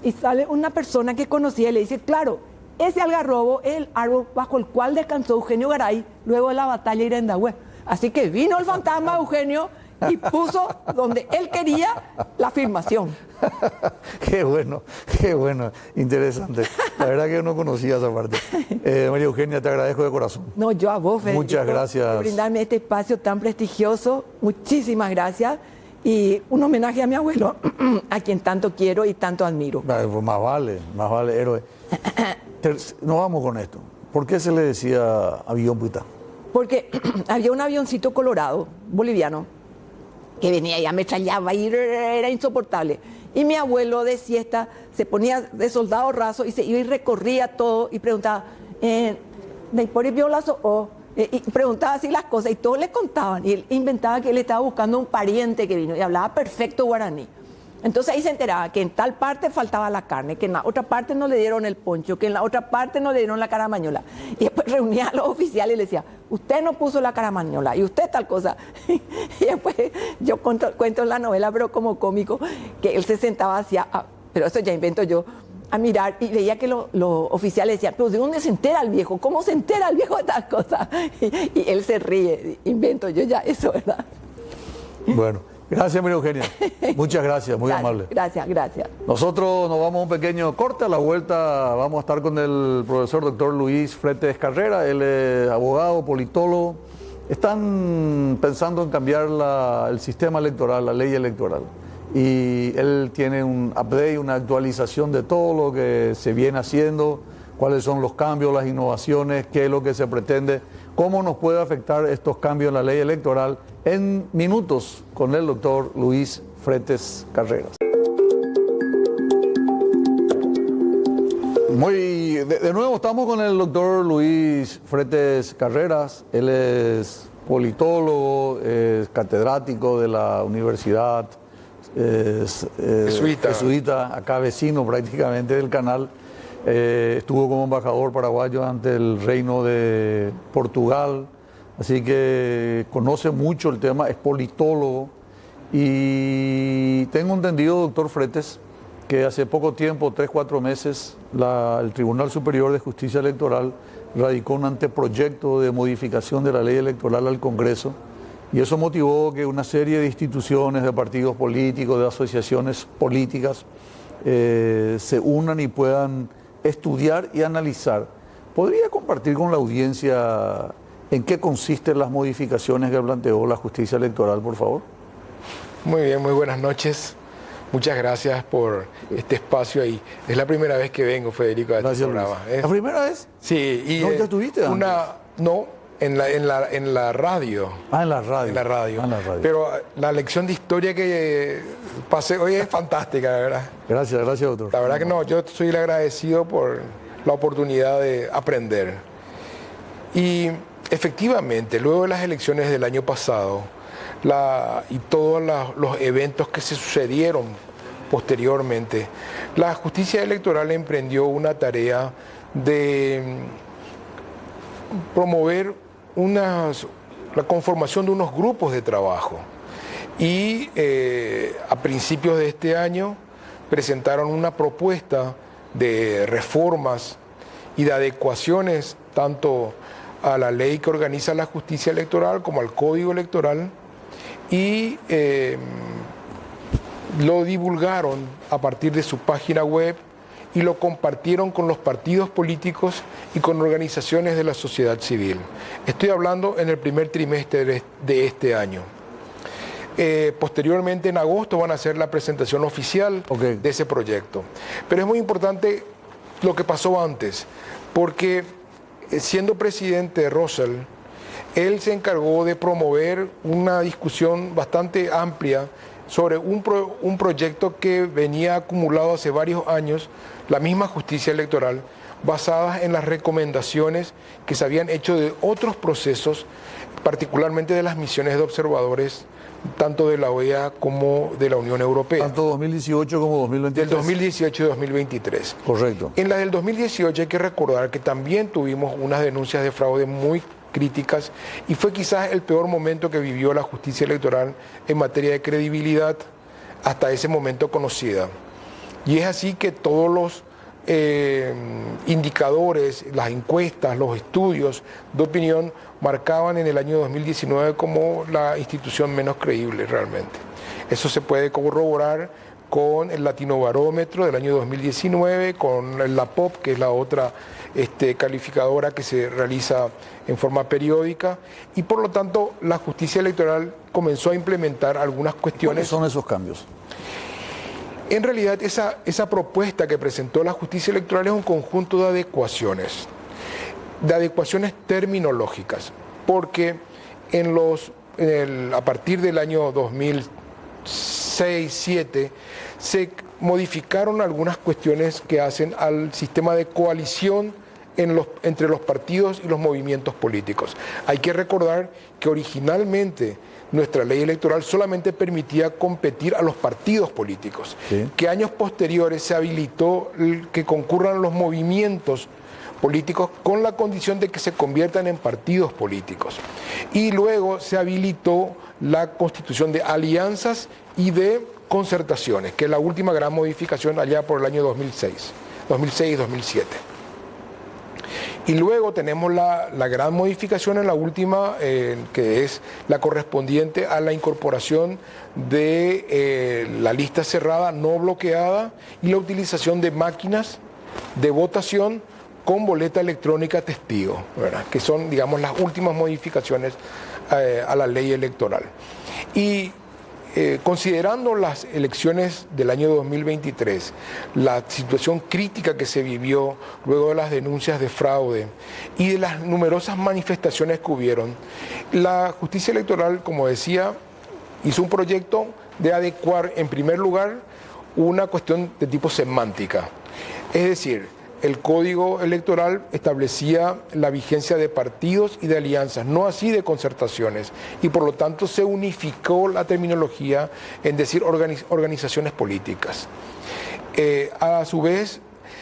Y sale una persona que conocía y le dice, claro, ese algarrobo es el árbol bajo el cual descansó Eugenio Garay luego de la batalla de Rendahue. Así que vino el fantasma Eugenio y puso donde él quería la filmación. Qué bueno, interesante. La verdad que yo no conocía esa parte. María Eugenia, te agradezco de corazón. No, yo a vos, Federico, muchas gracias por brindarme este espacio tan prestigioso. Muchísimas gracias. Y un homenaje a mi abuelo, a quien tanto quiero y tanto admiro. Más vale, héroe. Nos vamos con esto. ¿Por qué se le decía avión Puitá? Porque había un avioncito colorado, boliviano, que venía y ametrallaba y era insoportable. Y mi abuelo de siesta se ponía de soldado raso y se iba y recorría todo y preguntaba, ¿de por el violazo? Y preguntaba así las cosas y todos le contaban. Y él inventaba que él estaba buscando un pariente que vino y hablaba perfecto guaraní. Entonces ahí se enteraba que en tal parte faltaba la carne, que en la otra parte no le dieron el poncho, que en la otra parte no le dieron la caramañola. Y después reunía a los oficiales y le decía, usted no puso la caramañola y usted tal cosa. Y después yo cuento en la novela, pero como cómico, que él se sentaba hacia, pero eso ya invento yo, a mirar y veía que los oficiales decían, pero ¿de dónde se entera el viejo? ¿Cómo se entera el viejo de estas cosas? Y él se ríe, invento yo ya eso, ¿verdad? Bueno, gracias María Eugenia. Muchas gracias, muy amable. Gracias. Nosotros nos vamos a un pequeño corte. A la vuelta vamos a estar con el profesor doctor Luis Fretes Carrera. Él es abogado, politólogo. Están pensando en cambiar el sistema electoral, la ley electoral. Y él tiene un update, una actualización de todo lo que se viene haciendo, cuáles son los cambios, las innovaciones, qué es lo que se pretende, cómo nos puede afectar estos cambios en la ley electoral en minutos con el doctor Luis Fretes Carreras. De nuevo estamos con el doctor Luis Fretes Carreras. Él es politólogo, es catedrático de la Universidad jesuita, acá vecino prácticamente del canal. Estuvo como embajador paraguayo ante el Reino de Portugal, así que conoce mucho el tema, es politólogo. Y tengo entendido, doctor Fretes, que hace poco tiempo, 3-4 meses, el Tribunal Superior de Justicia Electoral radicó un anteproyecto de modificación de la ley electoral al Congreso, y eso motivó que una serie de instituciones, de partidos políticos, de asociaciones políticas se unan y puedan estudiar y analizar. ¿Podría compartir con la audiencia en qué consisten las modificaciones que planteó la justicia electoral, por favor? Muy bien, muy buenas noches. Muchas gracias por este espacio ahí. Es la primera vez que vengo, Federico, a este programa. ¿La primera vez? Sí. Y ¿No ya estuviste antes? No, en la radio. Ah, en la radio. En la radio. Ah, en la radio. Pero la lección de historia que pasé hoy es fantástica, de verdad. Gracias, doctor. La verdad que no, yo soy el agradecido por la oportunidad de aprender. Y efectivamente, luego de las elecciones del año pasado, y todos los eventos que se sucedieron posteriormente, la justicia electoral emprendió una tarea de promover la conformación de unos grupos de trabajo. Y a principios de este año presentaron una propuesta de reformas y de adecuaciones tanto a la ley que organiza la justicia electoral como al código electoral, y lo divulgaron a partir de su página web y lo compartieron con los partidos políticos y con organizaciones de la sociedad civil. Estoy hablando en el primer trimestre de este año. Posteriormente, en agosto, van a hacer la presentación oficial de ese proyecto. Pero es muy importante lo que pasó antes, porque siendo presidente Rosell, él se encargó de promover una discusión bastante amplia sobre un proyecto que venía acumulado hace varios años, la misma justicia electoral, basadas en las recomendaciones que se habían hecho de otros procesos, particularmente de las misiones de observadores, tanto de la OEA como de la Unión Europea. Tanto 2018 como 2023. Del 2018 y 2023. Correcto. En la del 2018 hay que recordar que también tuvimos unas denuncias de fraude muy críticas y fue quizás el peor momento que vivió la justicia electoral en materia de credibilidad hasta ese momento conocida. Y es así que todos los indicadores, las encuestas, los estudios de opinión marcaban en el año 2019 como la institución menos creíble realmente. Eso se puede corroborar con el Latinobarómetro del año 2019, con la POP, que es la otra calificadora que se realiza en forma periódica, y por lo tanto la justicia electoral comenzó a implementar algunas cuestiones. ¿Cuáles son esos cambios? En realidad esa propuesta que presentó la justicia electoral es un conjunto de adecuaciones terminológicas, porque a partir del año 2006-2007 se modificaron algunas cuestiones que hacen al sistema de coalición entre los partidos y los movimientos políticos. Hay que recordar que originalmente nuestra ley electoral solamente permitía competir a los partidos políticos, sí, que años posteriores se habilitó que concurran los movimientos políticos con la condición de que se conviertan en partidos políticos. Y luego se habilitó la constitución de alianzas y de concertaciones, que es la última gran modificación allá por el año 2006. 2006-2007. Y luego tenemos la gran modificación en la última, que es la correspondiente a la incorporación de la lista cerrada no bloqueada y la utilización de máquinas de votación con boleta electrónica testigo, ¿verdad? Que son, digamos, las últimas modificaciones a la ley electoral. Y considerando las elecciones del año 2023, la situación crítica que se vivió luego de las denuncias de fraude y de las numerosas manifestaciones que hubieron, la justicia electoral, como decía, hizo un proyecto de adecuar, en primer lugar, una cuestión de tipo semántica. Es decir, el Código Electoral establecía la vigencia de partidos y de alianzas, no así de concertaciones, y por lo tanto se unificó la terminología en decir organizaciones políticas. A su vez,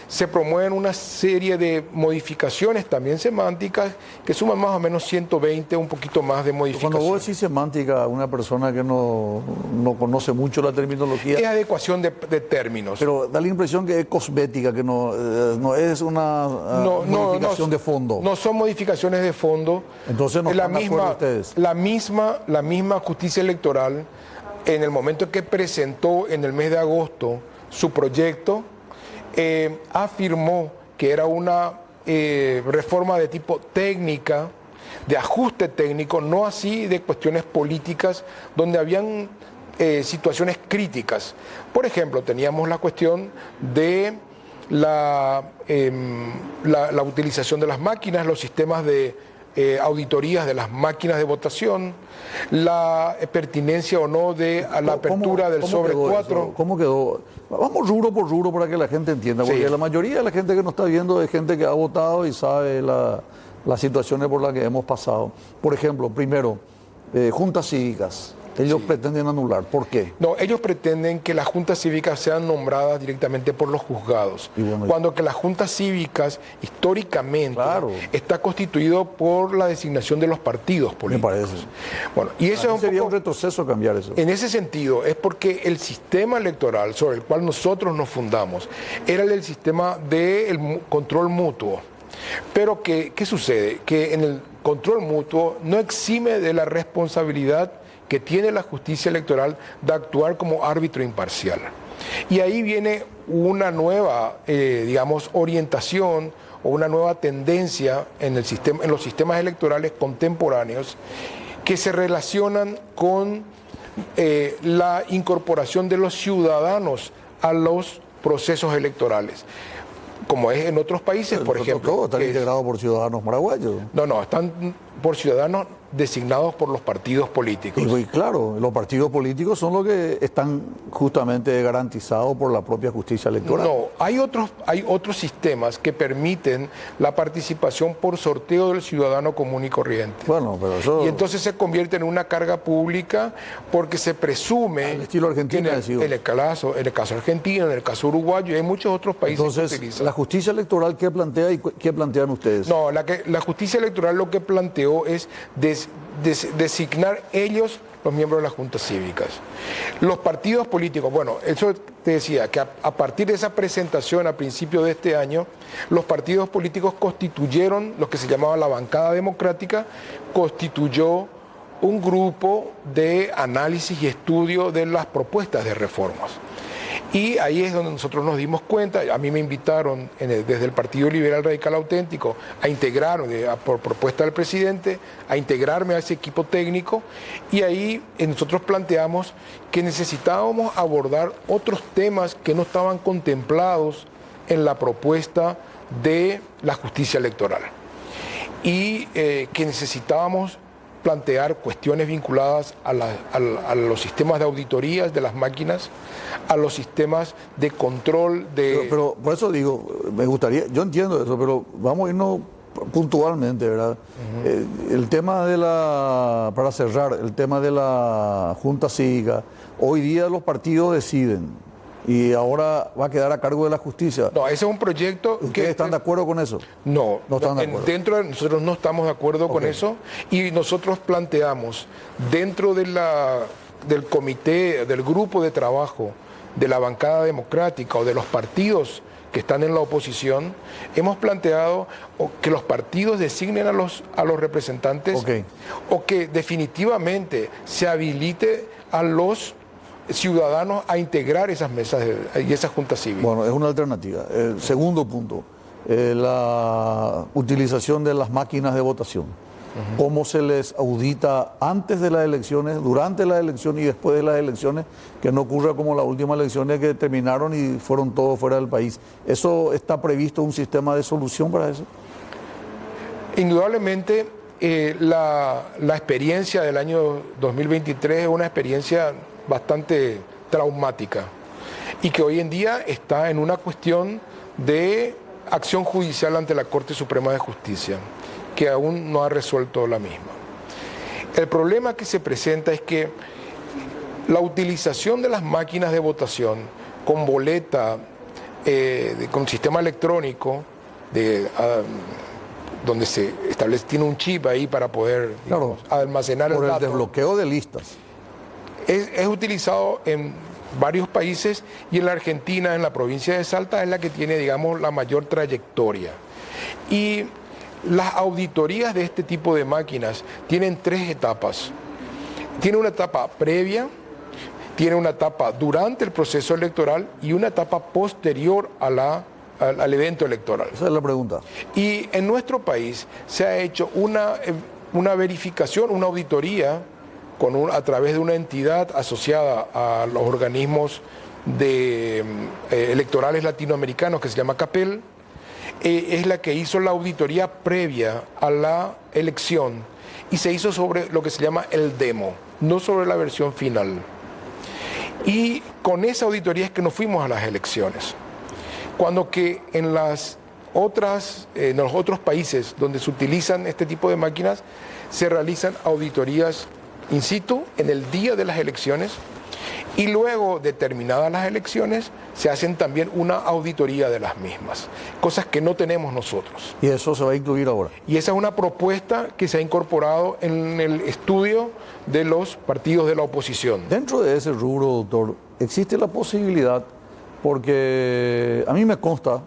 se promueven una serie de modificaciones también semánticas que suman más o menos 120, un poquito más de modificaciones. Cuando vos decís semántica, una persona que no conoce mucho la terminología... Es adecuación de términos. Pero da la impresión que es cosmética, que no es una modificación de fondo. No son modificaciones de fondo. Entonces no están de acuerdo ustedes. La misma justicia electoral, en el momento en que presentó en el mes de agosto su proyecto, afirmó que era una reforma de tipo técnica, de ajuste técnico, no así de cuestiones políticas, donde habían situaciones críticas. Por ejemplo, teníamos la cuestión de la utilización de las máquinas, los sistemas de auditorías de las máquinas de votación, la pertinencia o no de la apertura del sobre 4. ¿Cómo quedó? Vamos rubro por rubro para que la gente entienda, porque la mayoría de la gente que nos está viendo es gente que ha votado y sabe las situaciones por las que hemos pasado. Por ejemplo, primero, juntas cívicas. Ellos pretenden anular. ¿Por qué? No, ellos pretenden que las juntas cívicas sean nombradas directamente por los juzgados. Cuando que las juntas cívicas, históricamente, está constituido por la designación de los partidos políticos. Me parece. Bueno, y eso sería un retroceso cambiar eso. En ese sentido, es porque el sistema electoral sobre el cual nosotros nos fundamos era el sistema del control mutuo. Pero ¿qué sucede? Que en el control mutuo no exime de la responsabilidad que tiene la justicia electoral de actuar como árbitro imparcial. Y ahí viene una nueva, orientación o una nueva tendencia en los sistemas electorales contemporáneos que se relacionan con la incorporación de los ciudadanos a los procesos electorales. Como es en otros países, por ejemplo. ¿Están integrados por ciudadanos paraguayos? No, están por ciudadanos designados por los partidos políticos. Y claro, los partidos políticos son los que están justamente garantizados por la propia justicia electoral. No, hay otros sistemas que permiten la participación por sorteo del ciudadano común y corriente. Bueno, pero eso... Y entonces se convierte en una carga pública porque se presume... Al estilo argentino, en el caso argentino, en el caso uruguayo y hay muchos otros países entonces, que utilizan. ¿La justicia electoral qué plantea y qué plantean ustedes? No, la justicia electoral lo que planteó es designar ellos los miembros de las juntas cívicas. Los partidos políticos, bueno, eso te decía, que a partir de esa presentación a principios de este año, los partidos políticos constituyeron lo que se llamaba la bancada democrática, constituyó un grupo de análisis y estudio de las propuestas de reformas. Y ahí es donde nosotros nos dimos cuenta, a mí me invitaron desde el Partido Liberal Radical Auténtico a integrarme, por propuesta del presidente, a integrarme a ese equipo técnico y ahí nosotros planteamos que necesitábamos abordar otros temas que no estaban contemplados en la propuesta de la justicia electoral y que necesitábamos plantear cuestiones vinculadas a los sistemas de auditorías de las máquinas, a los sistemas de control de... Pero por eso digo, me gustaría, yo entiendo eso, pero vamos a irnos puntualmente, ¿verdad? El tema de para cerrar, el tema de la Junta Cívica, hoy día los partidos deciden. Y ahora va a quedar a cargo de la justicia. No, ese es un proyecto ¿Ustedes están de acuerdo con eso? No, están de acuerdo. Dentro de nosotros no estamos de acuerdo con eso y nosotros planteamos dentro de del comité, del grupo de trabajo de la bancada democrática o de los partidos que están en la oposición, hemos planteado que los partidos designen a los representantes, o que definitivamente se habilite a los ciudadanos a integrar esas mesas y esas juntas cívicas. Bueno, es una alternativa. El segundo punto, la utilización de las máquinas de votación. ¿Cómo se les audita antes de las elecciones, durante las elecciones y después de las elecciones? Que no ocurra como las últimas elecciones que terminaron y fueron todos fuera del país. ¿Eso está previsto un sistema de solución para eso? Indudablemente, la experiencia del año 2023 es una experiencia bastante traumática y que hoy en día está en una cuestión de acción judicial ante la Corte Suprema de Justicia, que aún no ha resuelto la misma. El problema que se presenta es que la utilización de las máquinas de votación con boleta, con sistema electrónico, donde se establece, tiene un chip ahí para poder, digamos, almacenar por el dato. El desbloqueo de listas. Es utilizado en varios países, y en la Argentina, en la provincia de Salta, es la que tiene, digamos, la mayor trayectoria. Y las auditorías de este tipo de máquinas tienen 3 etapas. Tiene una etapa previa, tiene una etapa durante el proceso electoral y una etapa posterior al evento electoral. Esa es la pregunta. Y en nuestro país se ha hecho una verificación, una auditoría a través de una entidad asociada a los organismos electorales latinoamericanos que se llama CAPEL. Es la que hizo la auditoría previa a la elección y se hizo sobre lo que se llama el demo, no sobre la versión final. Y con esa auditoría es que nos fuimos a las elecciones. Cuando que en los otros países donde se utilizan este tipo de máquinas, se realizan auditorías in situ en el día de las elecciones, y luego de terminadas las elecciones se hacen también una auditoría de las mismas, cosas que no tenemos nosotros. ¿Y eso se va a incluir ahora? Y esa es una propuesta que se ha incorporado en el estudio de los partidos de la oposición. Dentro de ese rubro, doctor, existe la posibilidad, porque a mí me consta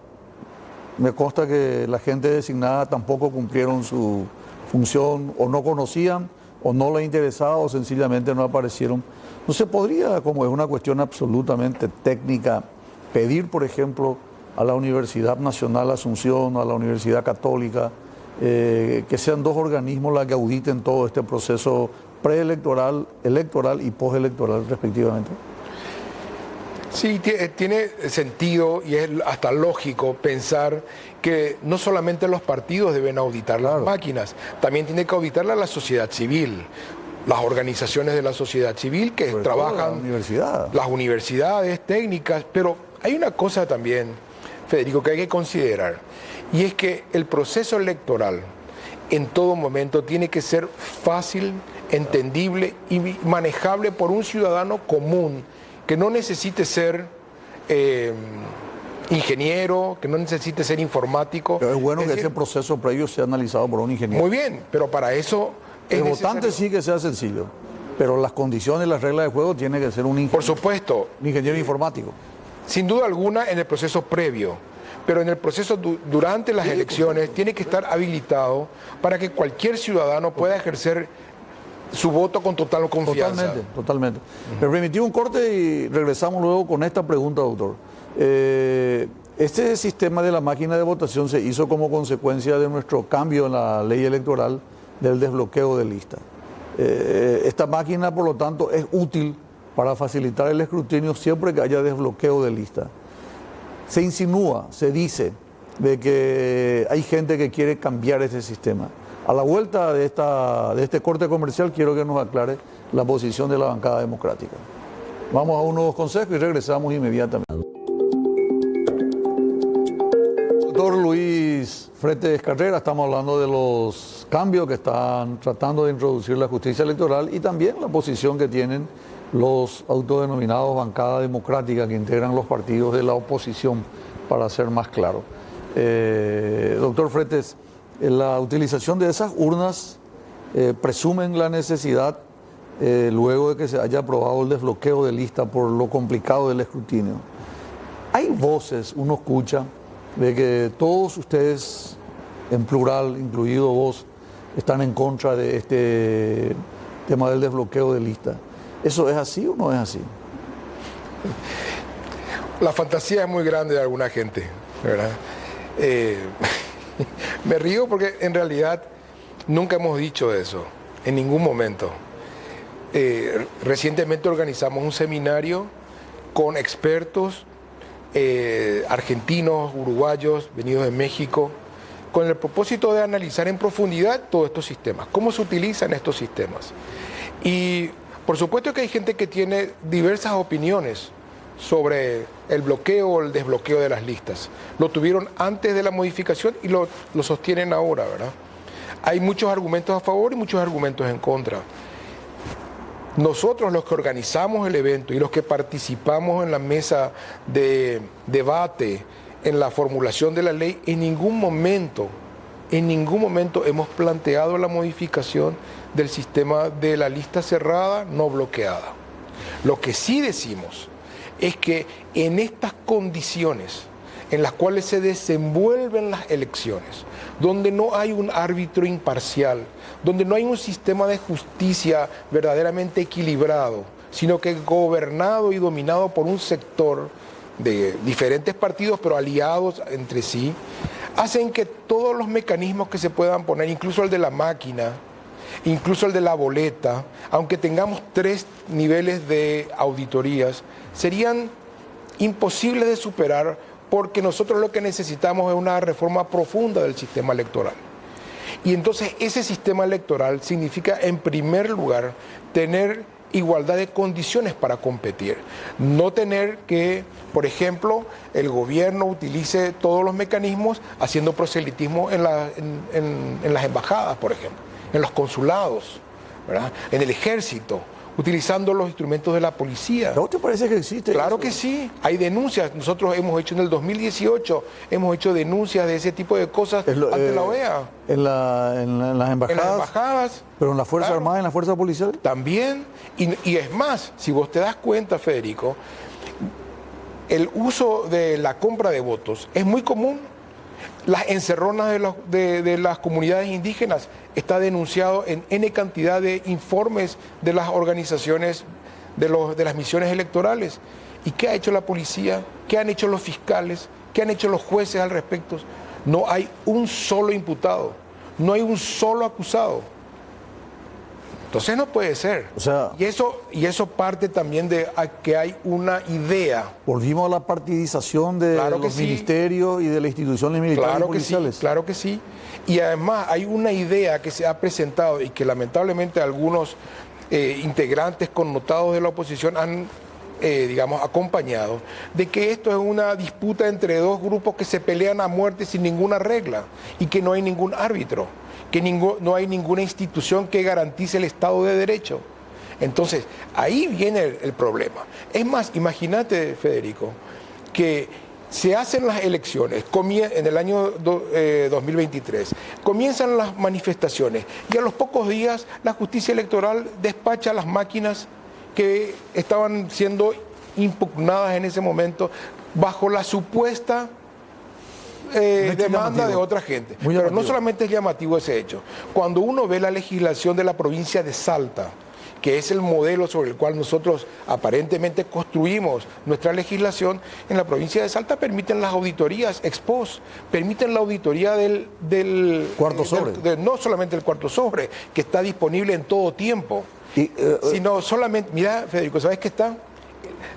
que la gente designada tampoco cumplieron su función, o no conocían, o no les interesaba, o sencillamente no aparecieron. ¿No se podría, como es una cuestión absolutamente técnica, pedir, por ejemplo, a la Universidad Nacional Asunción, a la Universidad Católica, que sean 2 organismos los que auditen todo este proceso preelectoral, electoral y postelectoral respectivamente? Sí, tiene sentido y es hasta lógico pensar que no solamente los partidos deben auditar las máquinas, también tiene que auditarla la sociedad civil, las organizaciones de la sociedad civil que trabajan, las universidades técnicas. Pero hay una cosa también, Federico, que hay que considerar, y es que el proceso electoral en todo momento tiene que ser fácil, entendible y manejable por un ciudadano común, que no necesite ser ingeniero, que no necesite ser informático. Pero es bueno que ese proceso previo sea analizado por un ingeniero. Muy bien, pero para eso el votante sí que sea sencillo, pero las condiciones, las reglas de juego tiene que ser un ingeniero. Por supuesto. Un ingeniero informático. Sin duda alguna en el proceso previo, pero en el proceso durante las elecciones tiene que estar habilitado para que cualquier ciudadano pueda ejercer su voto con total confianza. Totalmente. Me permití un corte y regresamos luego con esta pregunta, doctor. Este sistema de la máquina de votación se hizo como consecuencia de nuestro cambio en la ley electoral del desbloqueo de listas. Esta máquina, por lo tanto, es útil para facilitar el escrutinio siempre que haya desbloqueo de listas. Se insinúa, se dice, de que hay gente que quiere cambiar ese sistema. A la vuelta de este corte comercial quiero que nos aclare la posición de la bancada democrática. Vamos a unos consejos y regresamos inmediatamente. Doctor Luis Fretes Carrera, estamos hablando de los cambios que están tratando de introducir la justicia electoral y también la posición que tienen los autodenominados bancada democrática que integran los partidos de la oposición, para ser más claro. Doctor Fretes, la utilización de esas urnas presumen la necesidad, luego de que se haya aprobado el desbloqueo de lista por lo complicado del escrutinio. Hay voces, uno escucha, de que todos ustedes, en plural, incluido vos, están en contra de este tema del desbloqueo de lista. ¿Eso es así o no es así? La fantasía es muy grande de alguna gente, ¿verdad? Me río porque en realidad nunca hemos dicho eso, en ningún momento. Recientemente organizamos un seminario con expertos argentinos, uruguayos, venidos de México, con el propósito de analizar en profundidad todos estos sistemas, cómo se utilizan estos sistemas. Y por supuesto que hay gente que tiene diversas opiniones sobre el bloqueo o el desbloqueo de las listas. Lo tuvieron antes de la modificación y lo sostienen ahora, ¿verdad? Hay muchos argumentos a favor y muchos argumentos en contra. Nosotros, los que organizamos el evento y los que participamos en la mesa de debate, en la formulación de la ley, en ningún momento hemos planteado la modificación del sistema de la lista cerrada no bloqueada. Lo que sí decimos es que en estas condiciones en las cuales se desenvuelven las elecciones, donde no hay un árbitro imparcial, donde no hay un sistema de justicia verdaderamente equilibrado, sino que gobernado y dominado por un sector de diferentes partidos, pero aliados entre sí, hacen que todos los mecanismos que se puedan poner, incluso el de la máquina, incluso el de la boleta, aunque tengamos 3 niveles de auditorías, serían imposibles de superar, porque nosotros lo que necesitamos es una reforma profunda del sistema electoral. Y entonces ese sistema electoral significa, en primer lugar, tener igualdad de condiciones para competir. No tener que, por ejemplo, el gobierno utilice todos los mecanismos haciendo proselitismo en las embajadas, por ejemplo, en los consulados, ¿verdad? En el ejército, utilizando los instrumentos de la policía. ¿No te parece que existe? Claro eso? que sí, hay denuncias. Nosotros hemos hecho en el 2018, hemos hecho denuncias de ese tipo de cosas ante la OEA. En las embajadas. En las embajadas. Pero en las Fuerzas Claro. Armadas, en las Fuerzas Policiales. También, y es más, si vos te das cuenta, Federico, el uso de la compra de votos es muy común. Las encerronas de las comunidades indígenas está denunciado en N cantidad de informes de las organizaciones de las misiones electorales. ¿Y qué ha hecho la policía? ¿Qué han hecho los fiscales? ¿Qué han hecho los jueces al respecto? No hay un solo imputado, no hay un solo acusado. Entonces no puede ser. O sea, y eso parte también de que hay una idea. Volvimos a la partidización de Claro que los sí. ministerios y de las instituciones militares Claro y que sí, policiales. claro que sí. Y además hay una idea que se ha presentado y que lamentablemente algunos integrantes connotados de la oposición han, digamos, acompañado, de que esto es una disputa entre 2 grupos que se pelean a muerte sin ninguna regla y que no hay ningún árbitro, que no hay ninguna institución que garantice el Estado de Derecho. Entonces, ahí viene el problema. Es más, imagínate, Federico, que se hacen las elecciones en el año 2023, comienzan las manifestaciones y a los pocos días la justicia electoral despacha las máquinas que estaban siendo impugnadas en ese momento bajo la supuesta demanda llamativo. de otra gente. Muy Pero llamativo. no solamente es llamativo ese hecho. Cuando uno ve la legislación de la provincia de Salta, que es el modelo sobre el cual nosotros aparentemente construimos nuestra legislación, en la provincia de Salta permiten las auditorías ex post, permiten la auditoría del Cuarto sobre. no solamente el cuarto sobre, que está disponible en todo tiempo, sino solamente, mira, Federico, ¿sabes qué está?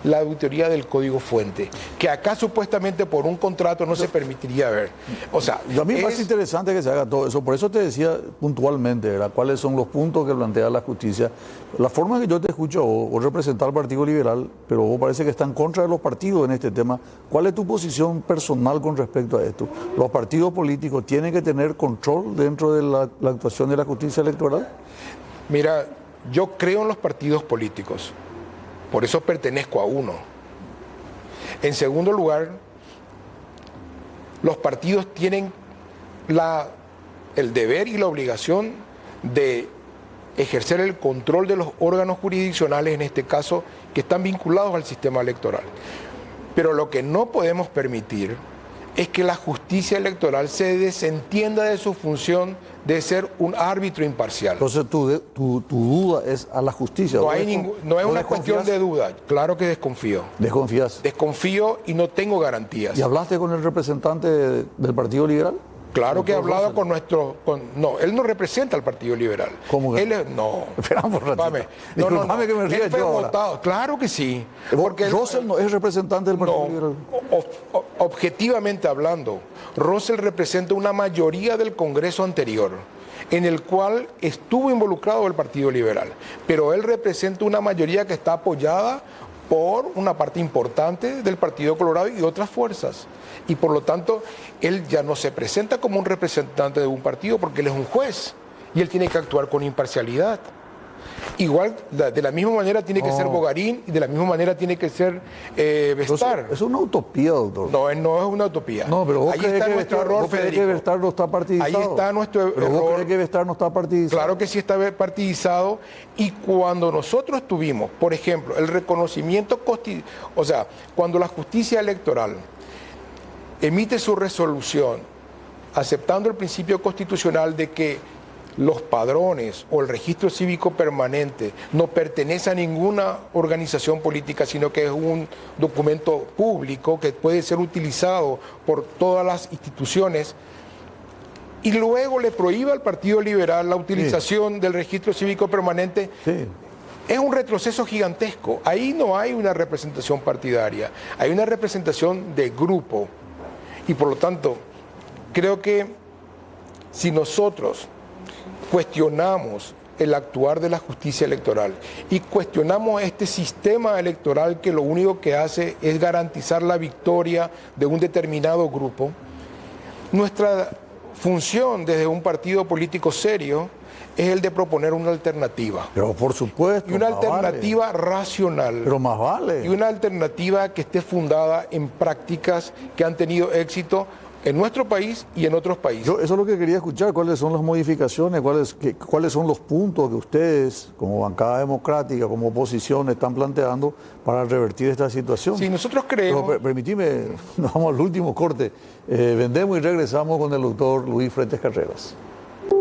La auditoría del código fuente, que acá supuestamente por un contrato no se permitiría ver. O sea, A mí me parece interesante que se haga todo eso. Por eso te decía puntualmente, ¿verdad?, cuáles son los puntos que plantea la justicia. La forma que yo te escucho, vos representás al Partido Liberal, pero vos parece que está en contra de los partidos en este tema. ¿Cuál es tu posición personal con respecto a esto? ¿Los partidos políticos tienen que tener control dentro de la actuación de la justicia electoral? Mira, yo creo en los partidos políticos. Por eso pertenezco a uno. En segundo lugar, los partidos tienen el deber y la obligación de ejercer el control de los órganos jurisdiccionales, en este caso, que están vinculados al sistema electoral. Pero lo que no podemos permitir es que la justicia electoral se desentienda de su función de ser un árbitro imparcial. Entonces tu duda es a la justicia. No es una cuestión de duda, claro que desconfío. ¿Desconfías? Desconfío y no tengo garantías. ¿Y hablaste con el representante del Partido Liberal? Claro que he hablado con no, él no representa al Partido Liberal. ¿Cómo que? No. Esperamos un ratito. No. Que me ría él fue yo votado. Ahora. Claro que sí. Porque Rosell no es representante del Partido Liberal. Objetivamente hablando, Rosell representa una mayoría del Congreso anterior, en el cual estuvo involucrado el Partido Liberal. Pero él representa una mayoría que está apoyada por una parte importante del Partido Colorado y otras fuerzas. Y por lo tanto, él ya no se presenta como un representante de un partido porque él es un juez y él tiene que actuar con imparcialidad. Igual, de la misma manera tiene que ser Bogarín y de la misma manera tiene que ser Bestar. Es una utopía, doctor. No es una utopía. No, pero vos ahí crees está que nuestro error, vos crees que Bestar no está partidizado. Ahí está nuestro pero error. ¿Vos crees que Bestar no está partidizado? Claro que sí está partidizado. Y cuando nosotros tuvimos, por ejemplo, el reconocimiento o sea, cuando la justicia electoral emite su resolución aceptando el principio constitucional de que los padrones o el registro cívico permanente no pertenece a ninguna organización política, sino que es un documento público que puede ser utilizado por todas las instituciones, y luego le prohíbe al Partido Liberal la utilización del registro cívico permanente. Sí. Es un retroceso gigantesco. Ahí no hay una representación partidaria, hay una representación de grupo. Y por lo tanto, creo que si nosotros cuestionamos el actuar de la justicia electoral y cuestionamos este sistema electoral que lo único que hace es garantizar la victoria de un determinado grupo, nuestra función desde un partido político serio es el de proponer una alternativa. Pero por supuesto. Y una alternativa racional. Pero más vale. Y una alternativa que esté fundada en prácticas que han tenido éxito en nuestro país y en otros países. Eso es lo que quería escuchar, cuáles son las modificaciones, cuáles son los puntos que ustedes, como bancada democrática, como oposición, están planteando para revertir esta situación. Sí, nosotros creemos... Pero permitime, nos vamos al último corte. Vendemos y regresamos con el doctor Luis Fretes Carreras.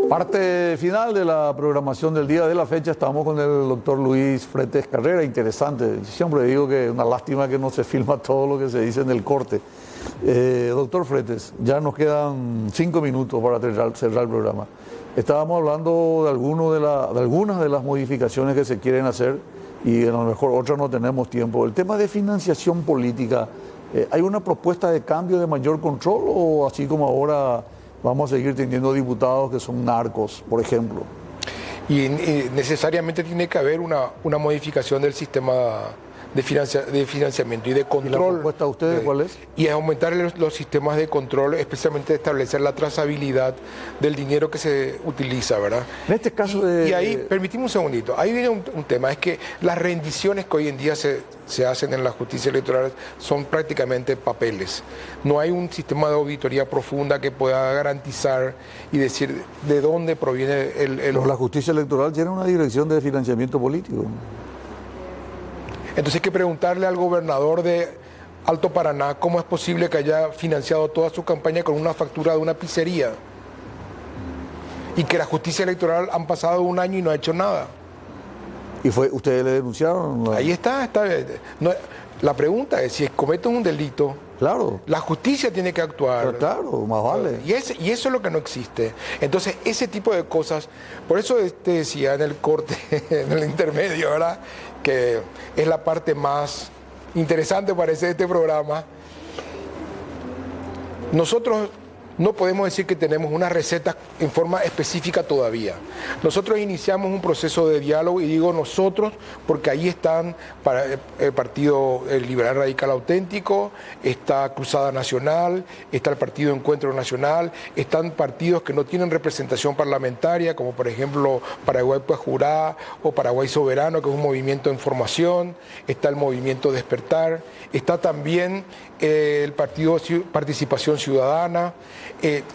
Parte final de la programación del día de la fecha, estamos con el doctor Luis Fretes Carreras. Interesante, siempre digo que es una lástima que no se filma todo lo que se dice en el corte. Doctor Fretes, ya nos quedan 5 minutos para cerrar el programa. Estábamos hablando de algunas de las modificaciones que se quieren hacer y a lo mejor otras no tenemos tiempo. El tema de financiación política, ¿hay una propuesta de cambio de mayor control o así como ahora vamos a seguir teniendo diputados que son narcos, por ejemplo? Y necesariamente tiene que haber una modificación del sistema de financiamiento y de control. ¿Y la propuesta de ustedes cuál es? Y es aumentar los sistemas de control, especialmente establecer la trazabilidad del dinero que se utiliza, ¿verdad? En este caso y ahí, permíteme un segundito, ahí viene un tema, es que las rendiciones que hoy en día se hacen en la justicia electoral son prácticamente papeles. No hay un sistema de auditoría profunda que pueda garantizar y decir de dónde proviene Pero la justicia electoral tiene una dirección de financiamiento político. Entonces hay que preguntarle al gobernador de Alto Paraná cómo es posible que haya financiado toda su campaña con una factura de una pizzería y que la justicia electoral han pasado 1 año y no ha hecho nada. ¿Y ustedes le denunciaron? ¿No? Ahí está. No, la pregunta es, si cometen un delito, claro, la justicia tiene que actuar. Pero claro, más vale. Y eso es lo que no existe. Entonces, ese tipo de cosas, por eso te decía en el corte, en el intermedio, ¿verdad?, que es la parte más interesante, parece, de este programa. Nosotros no podemos decir que tenemos una receta en forma específica todavía. Nosotros iniciamos un proceso de diálogo, y digo nosotros porque ahí están el Partido Liberal Radical Auténtico, está Cruzada Nacional, está el Partido Encuentro Nacional, están partidos que no tienen representación parlamentaria, como por ejemplo Paraguay Pues Jurá o Paraguay Soberano, que es un movimiento en formación, está el Movimiento Despertar, está también el Partido Participación Ciudadana.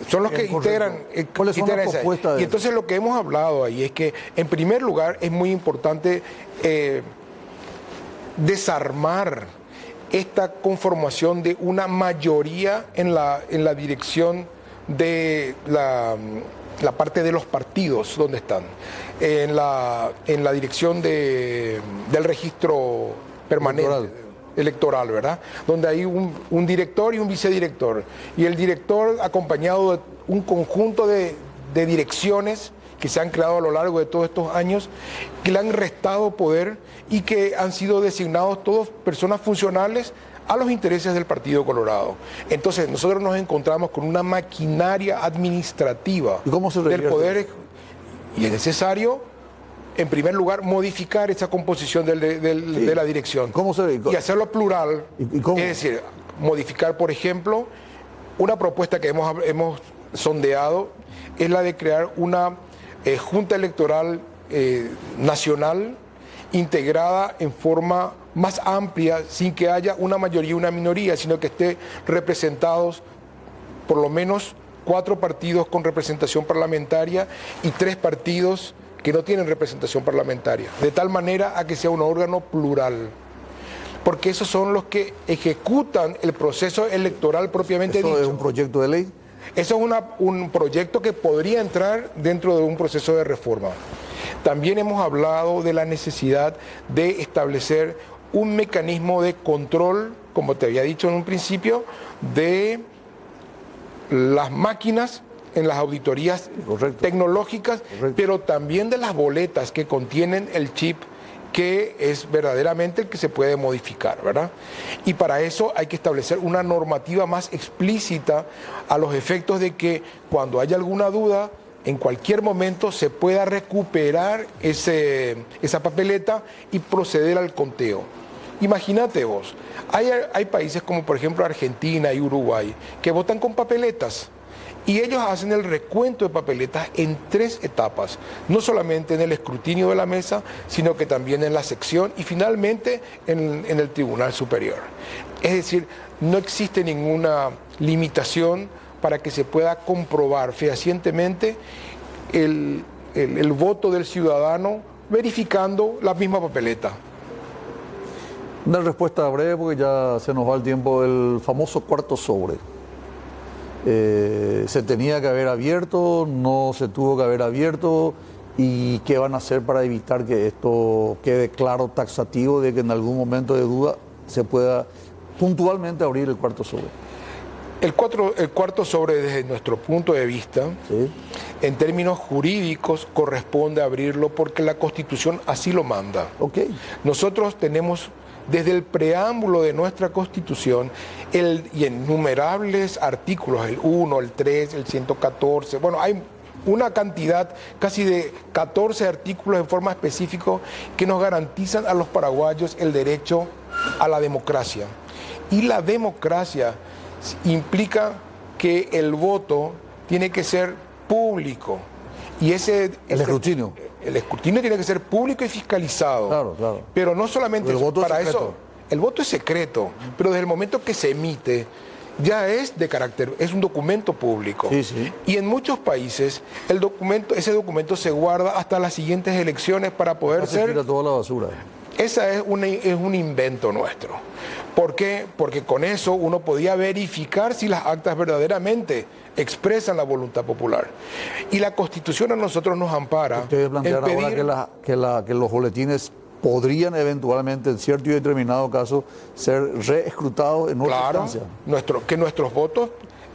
Son los que integran esa. Y entonces lo que hemos hablado ahí es que, en primer lugar, es muy importante desarmar esta conformación de una mayoría en la dirección de la parte de los partidos donde están, en la dirección del registro permanente electoral, ¿verdad? Donde hay un director y un vicedirector, y el director acompañado de un conjunto de direcciones que se han creado a lo largo de todos estos años, que le han restado poder y que han sido designados todos personas funcionales a los intereses del Partido Colorado. Entonces nosotros nos encontramos con una maquinaria administrativa del poder, y es necesario, en primer lugar, modificar esa composición de la dirección. ¿Cómo se ve? Y hacerlo plural. ¿Cómo? Es decir, modificar, por ejemplo, una propuesta que hemos sondeado es la de crear una Junta Electoral Nacional integrada en forma más amplia, sin que haya una mayoría y una minoría, sino que esté representados por lo menos 4 partidos con representación parlamentaria y 3 partidos que no tienen representación parlamentaria, de tal manera a que sea un órgano plural, porque esos son los que ejecutan el proceso electoral propiamente dicho. ¿Eso es un proyecto de ley? Eso es un proyecto que podría entrar dentro de un proceso de reforma. También hemos hablado de la necesidad de establecer un mecanismo de control, como te había dicho en un principio, de las máquinas en las auditorías tecnológicas, pero también de las boletas que contienen el chip, que es verdaderamente el que se puede modificar, ¿verdad? Y para eso hay que establecer una normativa más explícita a los efectos de que cuando haya alguna duda, en cualquier momento se pueda recuperar esa papeleta y proceder al conteo. Imagínate vos, hay países como por ejemplo Argentina y Uruguay que votan con papeletas. Y ellos hacen el recuento de papeletas en 3 etapas, no solamente en el escrutinio de la mesa, sino que también en la sección y finalmente en el Tribunal Superior. Es decir, no existe ninguna limitación para que se pueda comprobar fehacientemente el voto del ciudadano verificando la misma papeleta. Una respuesta breve porque ya se nos va el tiempo. El famoso cuarto sobre. ¿Se tenía que haber abierto? ¿No se tuvo que haber abierto? ¿Y qué van a hacer para evitar que esto quede claro, taxativo, de que en algún momento de duda se pueda puntualmente abrir el cuarto sobre? El cuarto sobre, desde nuestro punto de vista, ¿sí?, en términos jurídicos corresponde abrirlo porque la Constitución así lo manda. Okay. Nosotros tenemos desde el preámbulo de nuestra Constitución y en innumerables artículos, el 1, el 3, el 114, bueno, hay una cantidad casi de 14 artículos en forma específica que nos garantizan a los paraguayos el derecho a la democracia. Y la democracia implica que el voto tiene que ser público. Y el escrutinio tiene que ser público y fiscalizado. Claro, claro. Pero no solamente el voto para es eso. El voto es secreto, pero desde el momento que se emite ya es de carácter, es un documento público. Sí, sí. Y en muchos países ese documento se guarda hasta las siguientes elecciones para poder ser. Se tira toda la basura. Esa es un invento nuestro. ¿Por qué? Porque con eso uno podía verificar si las actas verdaderamente expresan la voluntad popular. Y la Constitución a nosotros nos ampara. Ustedes plantean ahora que los boletines podrían eventualmente, en cierto y determinado caso, ser reescrutados en otra instancia. Que nuestros votos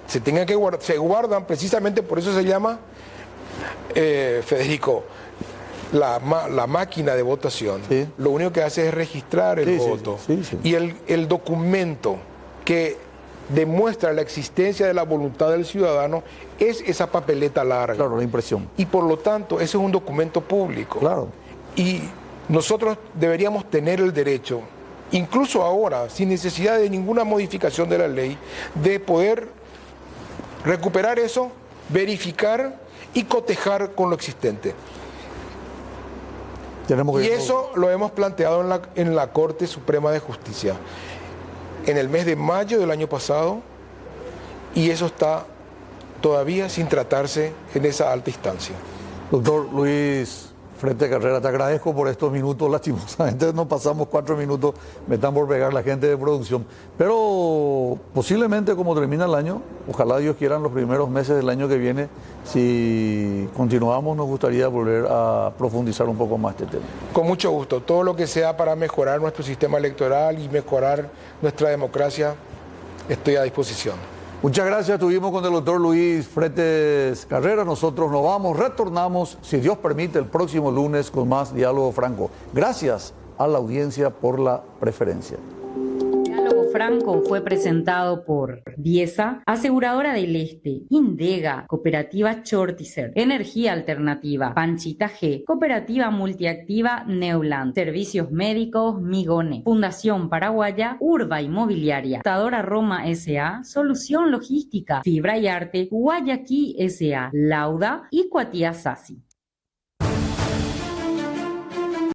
se tengan que guardar, se guardan precisamente, por eso se llama, Federico, la máquina de votación. Sí. Lo único que hace es registrar el voto. Sí, sí. Y el documento que demuestra la existencia de la voluntad del ciudadano es esa papeleta larga. Claro, la impresión. Y por lo tanto, ese es un documento público. Claro. Y nosotros deberíamos tener el derecho, incluso ahora, sin necesidad de ninguna modificación de la ley, de poder recuperar eso, verificar y cotejar con lo existente. Y eso lo hemos planteado en la Corte Suprema de Justicia en el mes de mayo del año pasado, y eso está todavía sin tratarse en esa alta instancia. Doctor Luis Frente Carrera, te agradezco por estos minutos. Lastimosamente nos pasamos 4 minutos, me están por pegar la gente de producción. Pero posiblemente como termina el año, ojalá Dios quiera en los primeros meses del año que viene, si continuamos nos gustaría volver a profundizar un poco más este tema. Con mucho gusto, todo lo que sea para mejorar nuestro sistema electoral y mejorar nuestra democracia, estoy a disposición. Muchas gracias, estuvimos con el doctor Luis Fretes Carrera, nosotros nos vamos, retornamos, si Dios permite, el próximo lunes con más Diálogo Franco. Gracias a la audiencia por la preferencia. Diálogo Franco fue presentado por Diesa, Aseguradora del Este, Indega, Cooperativa Chortizer, Energía Alternativa, Panchita G, Cooperativa Multiactiva Neuland, Servicios Médicos Migone, Fundación Paraguaya, Urba Inmobiliaria, Tadora Roma S.A., Solución Logística, Fibra y Arte, Guayaquil S.A., Lauda y Cuatía Sasi.